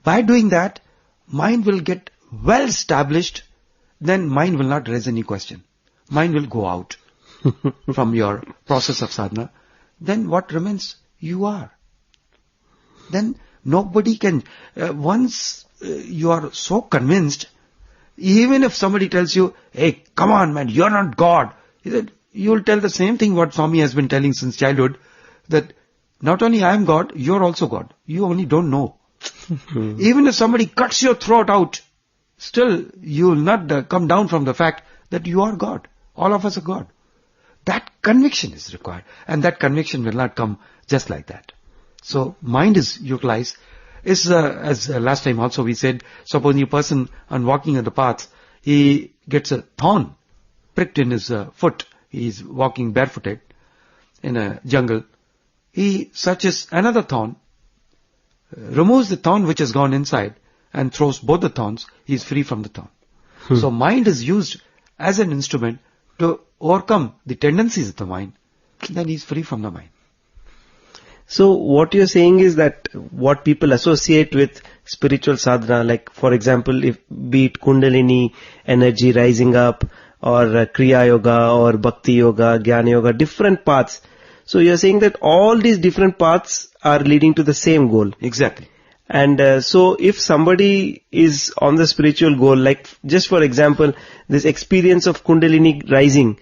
By doing that, mind will get well established, then mind will not raise any question. Mind will go out from your process of sadhana. Then what remains? You are. Then nobody can, once you are so convinced, even if somebody tells you, hey, come on man, you're not God, you will tell the same thing what Swami has been telling since childhood, that not only I am God, you're also God. You only don't know. Even if somebody cuts your throat out, still you will not come down from the fact that you are God. All of us are God. That conviction is required, and that conviction will not come just like that. So mind is utilized. As last time also we said, supposing a person on walking on the path, he gets a thorn pricked in his foot. He is walking barefooted in a jungle. He searches another thorn, removes the thorn which has gone inside, and throws both the thorns. He is free from the thorn. So mind is used as an instrument to overcome the tendencies of the mind. Then he is free from the mind. So what you're saying is that what people associate with spiritual sadhana, like for example, if be it Kundalini energy rising up, or Kriya Yoga, or Bhakti Yoga, Jnana Yoga, different paths. So you're saying that all these different paths are leading to the same goal. Exactly. And so if somebody is on the spiritual goal, like just for example, this experience of Kundalini rising,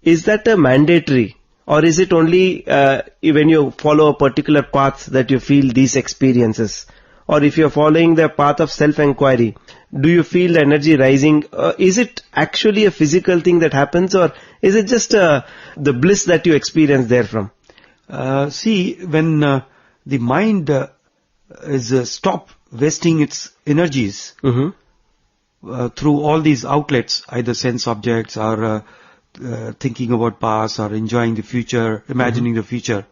is that a mandatory? Or is it only when you follow a particular path that you feel these experiences? Or if you're following the path of self-enquiry, do you feel the energy rising? Is it actually a physical thing that happens, or is it just the bliss that you experience therefrom? See, when the mind is stop wasting its energies through all these outlets, either sense objects or thinking about past or enjoying the future, imagining the future,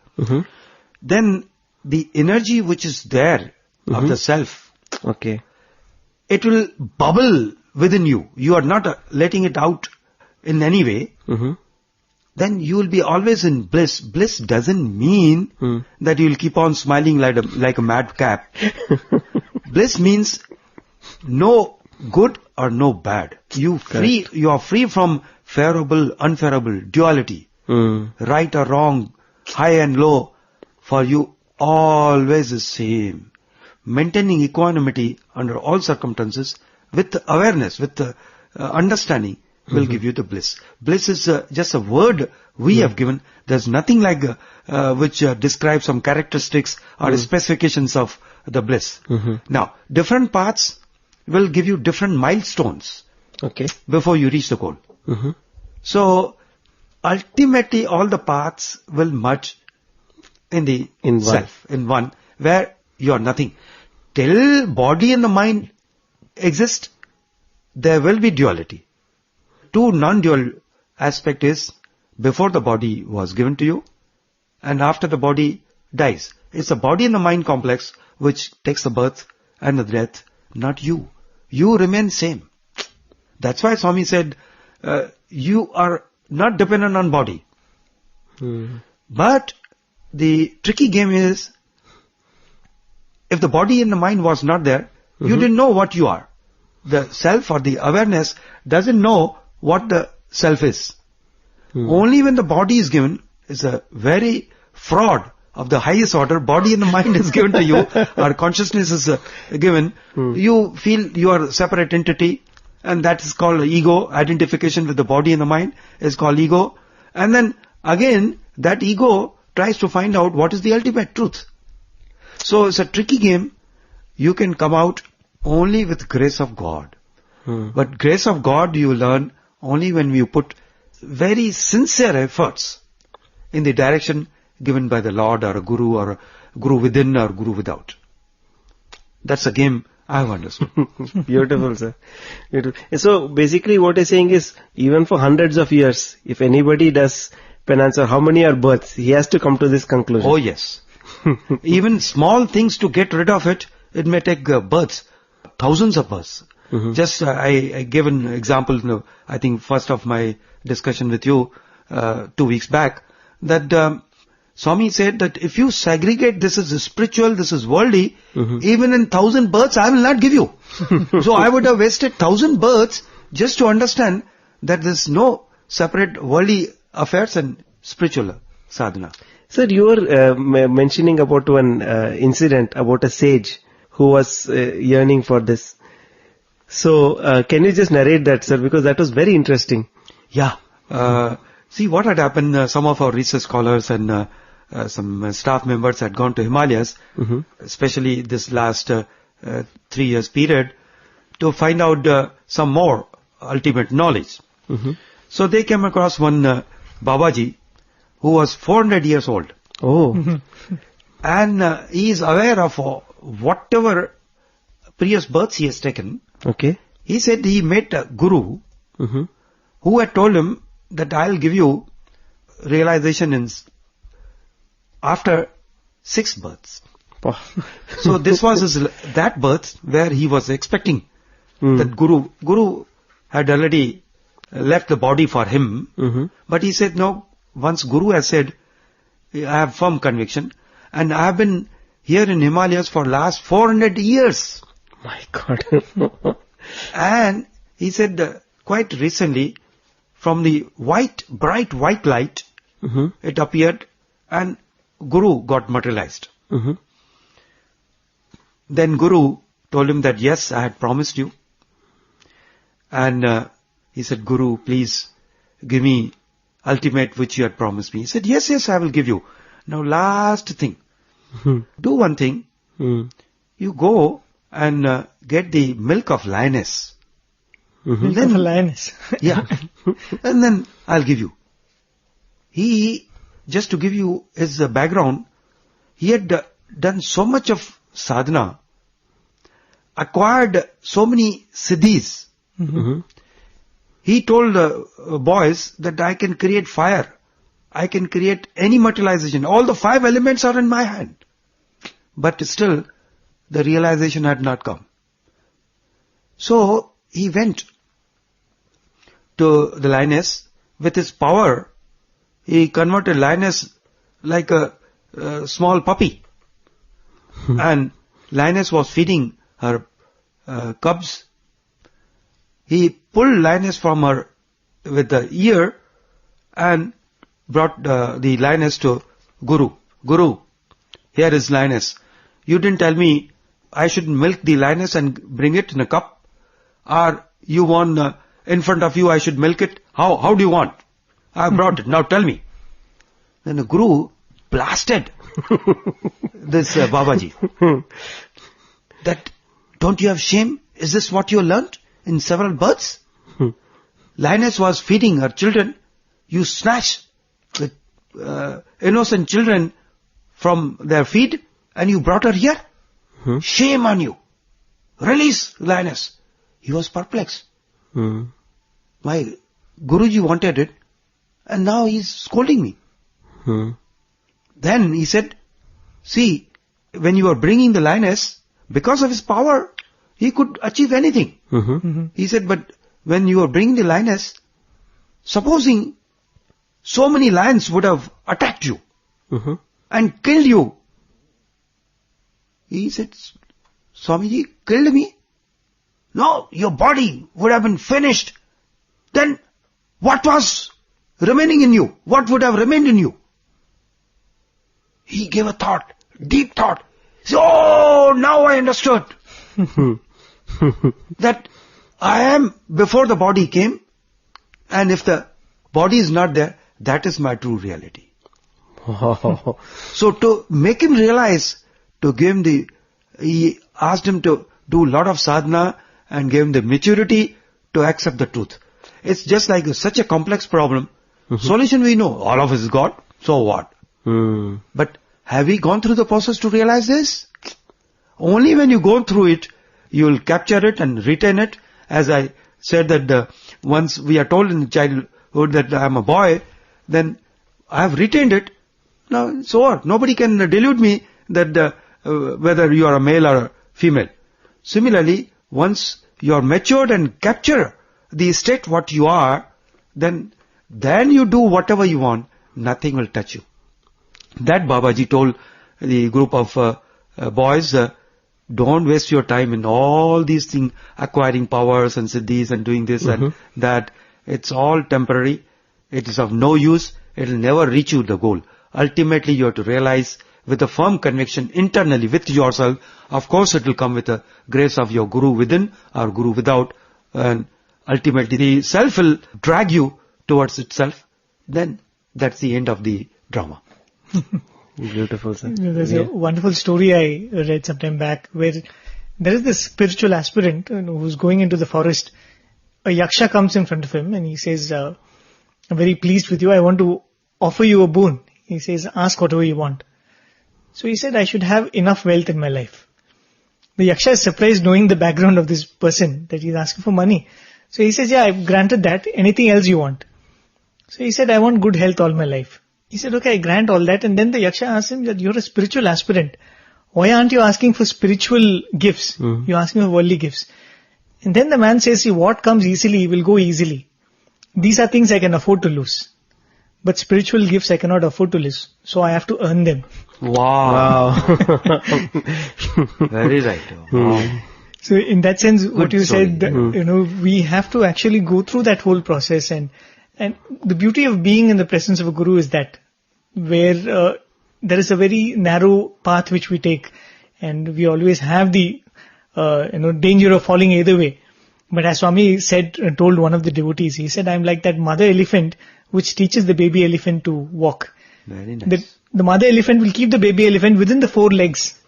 then the energy which is there of the self, Okay. it will bubble within you. You are not letting it out in any way. Then you will be always in bliss. Bliss doesn't mean that you will keep on smiling like a madcap. Bliss means no good or no bad. You are free from favorable, unfavorable, duality, right or wrong, high and low. For you, always the same. Maintaining equanimity under all circumstances with awareness, with understanding will give you the bliss. Bliss is just a word we have given. There's nothing like which describes some characteristics or specifications of the bliss. Now, different paths will give you different milestones before you reach the goal. So, ultimately all the paths will merge in self, in one, where you are nothing. Till body and the mind exist, there will be duality. Two non-dual aspect is before the body was given to you and after the body dies. It's the body and the mind complex which takes the birth and the death, not you. You remain same. That's why Swami said, you are not dependent on body. But the tricky game is, if the body and the mind was not there, you didn't know what you are. The self or the awareness doesn't know what the self is. Only when the body is given, is a very fraud of the highest order, body and the mind is given to you, or consciousness is given, you feel you are a separate entity, and that is called ego. Identification with the body and the mind is called ego. And then again, that ego tries to find out what is the ultimate truth. So it's a tricky game. You can come out only with grace of God. But grace of God you learn only when you put very sincere efforts in the direction given by the Lord or a guru within or guru without. That's a game I have understood. Beautiful, sir. Beautiful. So basically what you're saying is, even for hundreds of years, if anybody does penance or how many are births, he has to come to this conclusion. Oh yes. Even small things to get rid of it, it may take births, thousands of births. Just I gave an example, I think first of my discussion with you 2 weeks back, that Swami said that if you segregate this is spiritual, this is worldly, even in 1,000 births I will not give you. So I would have wasted 1,000 births just to understand that there is no separate worldly affairs and spiritual sadhana. Sir, you were mentioning about one incident about a sage who was yearning for this. So, can you just narrate that, sir? Because that was very interesting. Yeah. See what had happened, some of our research scholars and some staff members had gone to Himalayas, especially this last 3 years period, to find out some more ultimate knowledge. So they came across one Babaji who was 400 years old. Oh. And he is aware of whatever previous births he has taken. Okay. He said he met a guru who had told him that I'll give you realization after 6 births. So this was that birth where he was expecting that Guru had already left the body for him. But he said, no, once Guru has said, I have firm conviction and I have been here in Himalayas for last 400 years. My God. And he said quite recently, from the bright white light, it appeared and Guru got materialized. Then Guru told him that yes, I had promised you. And he said, Guru, please give me ultimate which you had promised me. He said, yes, I will give you. Now last thing, do one thing, you go and get the milk of lioness. Milk of lioness. Yeah. And then I'll give you. He, just to give you his background, he had done so much of sadhana, acquired so many siddhis. he told the boys that I can create fire. I can create any materialization. All the 5 elements are in my hand. But still, the realization had not come. So, he went to the lioness. With his power, he converted lioness like a small puppy. And lioness was feeding her cubs. He pulled lioness from her with the ear and brought the lioness to Guru. Guru, here is lioness. You didn't tell me I should milk the lioness and bring it in a cup? Or you want in front of you I should milk it? How do you want? I brought it. Now tell me. Then the Guru blasted this Babaji. That, don't you have shame? Is this what you learnt in several births? Lioness was feeding her children. You snatch the innocent children from their feed and you brought her here? Shame on you. Release lioness. He was perplexed. My Guruji wanted it and now he's scolding me. Then he said, see, when you are bringing the lioness, because of his power, he could achieve anything. He said, but when you are bringing the lioness, supposing so many lions would have attacked you and killed you. He said, Swamiji killed me? No, your body would have been finished. Then what was remaining in you? What would have remained in you? He gave a thought, deep thought. So, oh, now I understood. That I am before the body came, and if the body is not there, that is my true reality. So to make him realize, to give him he asked him to do a lot of sadhana and gave him the maturity to accept the truth. It's just like such a complex problem. Solution we know, all of us is God, so what? But have we gone through the process to realize this? Only when you go through it, you will capture it and retain it. As I said that once we are told in childhood that I am a boy, then I have retained it. Now, so what? Nobody can delude me that whether you are a male or a female. Similarly, once you are matured and capture the state what you are, then you do whatever you want, nothing will touch you. That Babaji told the group of boys, don't waste your time in all these things, acquiring powers and siddhis and doing this and that. It's all temporary. It is of no use. It will never reach you the goal. Ultimately, you have to realize with a firm conviction internally with yourself. Of course, it will come with the grace of your Guru within or Guru without. And ultimately, the self will drag you towards itself. Then that's the end of the drama. Beautiful, sir. There's a wonderful story I read some time back where there is this spiritual aspirant who's going into the forest. A yaksha comes in front of him and he says, I'm very pleased with you. I want to offer you a boon. He says, ask whatever you want. So he said, I should have enough wealth in my life. The yaksha is surprised knowing the background of this person that he's asking for money. So he says, yeah, I've granted that. Anything else you want? So he said, I want good health all my life. He said, okay, I grant all that. And then the yaksha asked him that you're a spiritual aspirant. Why aren't you asking for spiritual gifts? You're asking for worldly gifts. And then the man says, see, what comes easily will go easily. These are things I can afford to lose. But spiritual gifts I cannot afford to lose. So I have to earn them. Wow. Very right. Wow. So in that sense, what you said, we have to actually go through that whole process. And the beauty of being in the presence of a guru is that, where there is a very narrow path which we take, and we always have the danger of falling either way. But as Swami said, told one of the devotees, he said, I'm like that mother elephant which teaches the baby elephant to walk. Very nice. The mother elephant will keep the baby elephant within the 4 legs.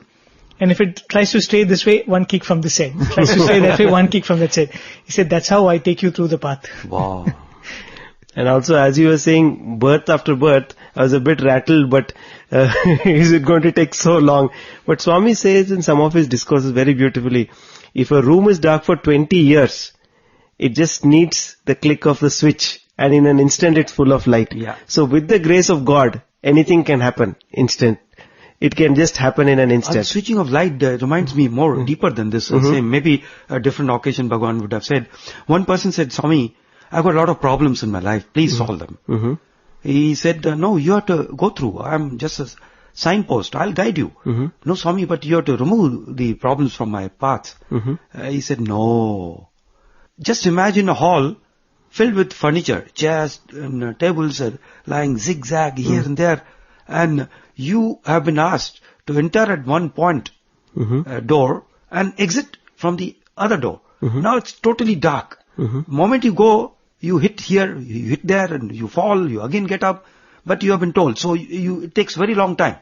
And if it tries to stray this way, one kick from this side. Tries to stray that way, one kick from that side. He said, that's how I take you through the path. Wow. And also, as you were saying, birth after birth, I was a bit rattled, but is it going to take so long? But Swami says in some of his discourses very beautifully, if a room is dark for 20 years, It just needs the click of the switch, and in an instant it's full of light. Yeah. So with the grace of God, anything can happen instant. It can just happen in an instant. Switching of light reminds me more deeper than this. Same, maybe a different occasion Bhagavan would have said. One person said, Swami, I've got a lot of problems in my life. Please solve them. He said, no, you have to go through. I'm just a signpost. I'll guide you. No, Swami, but you have to remove the problems from my path. He said, no. Just imagine a hall filled with furniture, chairs and tables are lying zigzag here and there. And you have been asked to enter at one point, door, and exit from the other door. Now it's totally dark. Moment you go, you hit here, you hit there, and you fall, you again get up, but you have been told. So it takes very long time.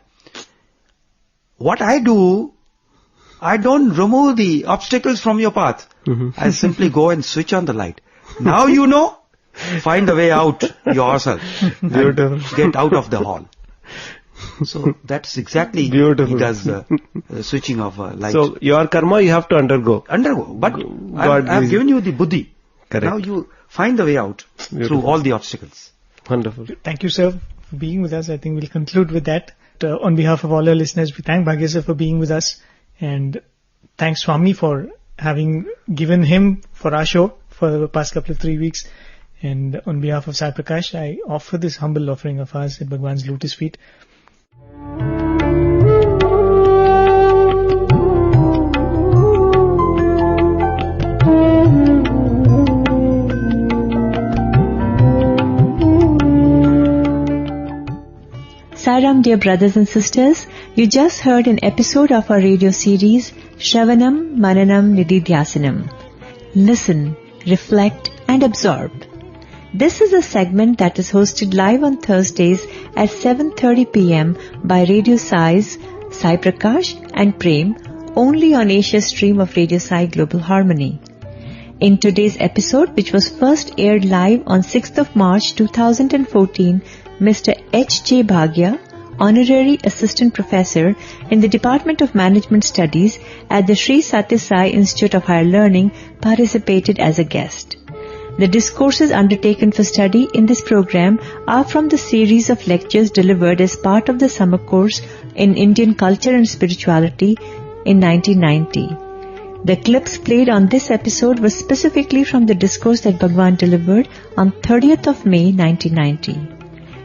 What I do, I don't remove the obstacles from your path. I simply go and switch on the light. Now you know, find a way out yourself. Beautiful. Get out of the hall. So that's exactly Beautiful. he does the switching of light. So your karma you have to undergo. But I have given you the buddhi. Correct. Now you find the way out through all the obstacles. Wonderful. Thank you, sir, for being with us. I think we'll conclude with that. On behalf of all our listeners, we thank Bhagya sir for being with us. And thanks Swami for having given him for our show for the past couple of 3 weeks. And on behalf of Sai Prakash, I offer this humble offering of ours at Bhagwan's lotus feet. Sairam, dear brothers and sisters, you just heard an episode of our radio series Shravanam, Mananam, Nididhyasanam. Listen, reflect and absorb. This is a segment that is hosted live on Thursdays at 7:30 p.m. by Radio Sai's Sai Prakash and Prem, only on Asia's stream of Radio Sai Global Harmony. In today's episode, which was first aired live on 6th of March 2014, Mr. H.J. Bhagya, Honorary Assistant Professor in the Department of Management Studies at the Sri Satya Sai Institute of Higher Learning, participated as a guest. The discourses undertaken for study in this program are from the series of lectures delivered as part of the summer course in Indian Culture and Spirituality in 1990. The clips played on this episode were specifically from the discourse that Bhagwan delivered on 30th of May 1990.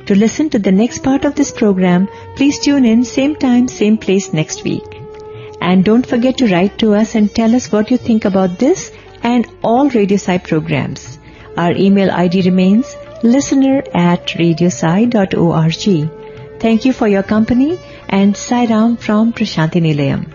To listen to the next part of this program, please tune in same time, same place next week. And don't forget to write to us and tell us what you think about this and all Radio Sai programs. Our email ID remains listener@radiosai.org. Thank you for your company and Sai Ram from Prashanti Nilayam.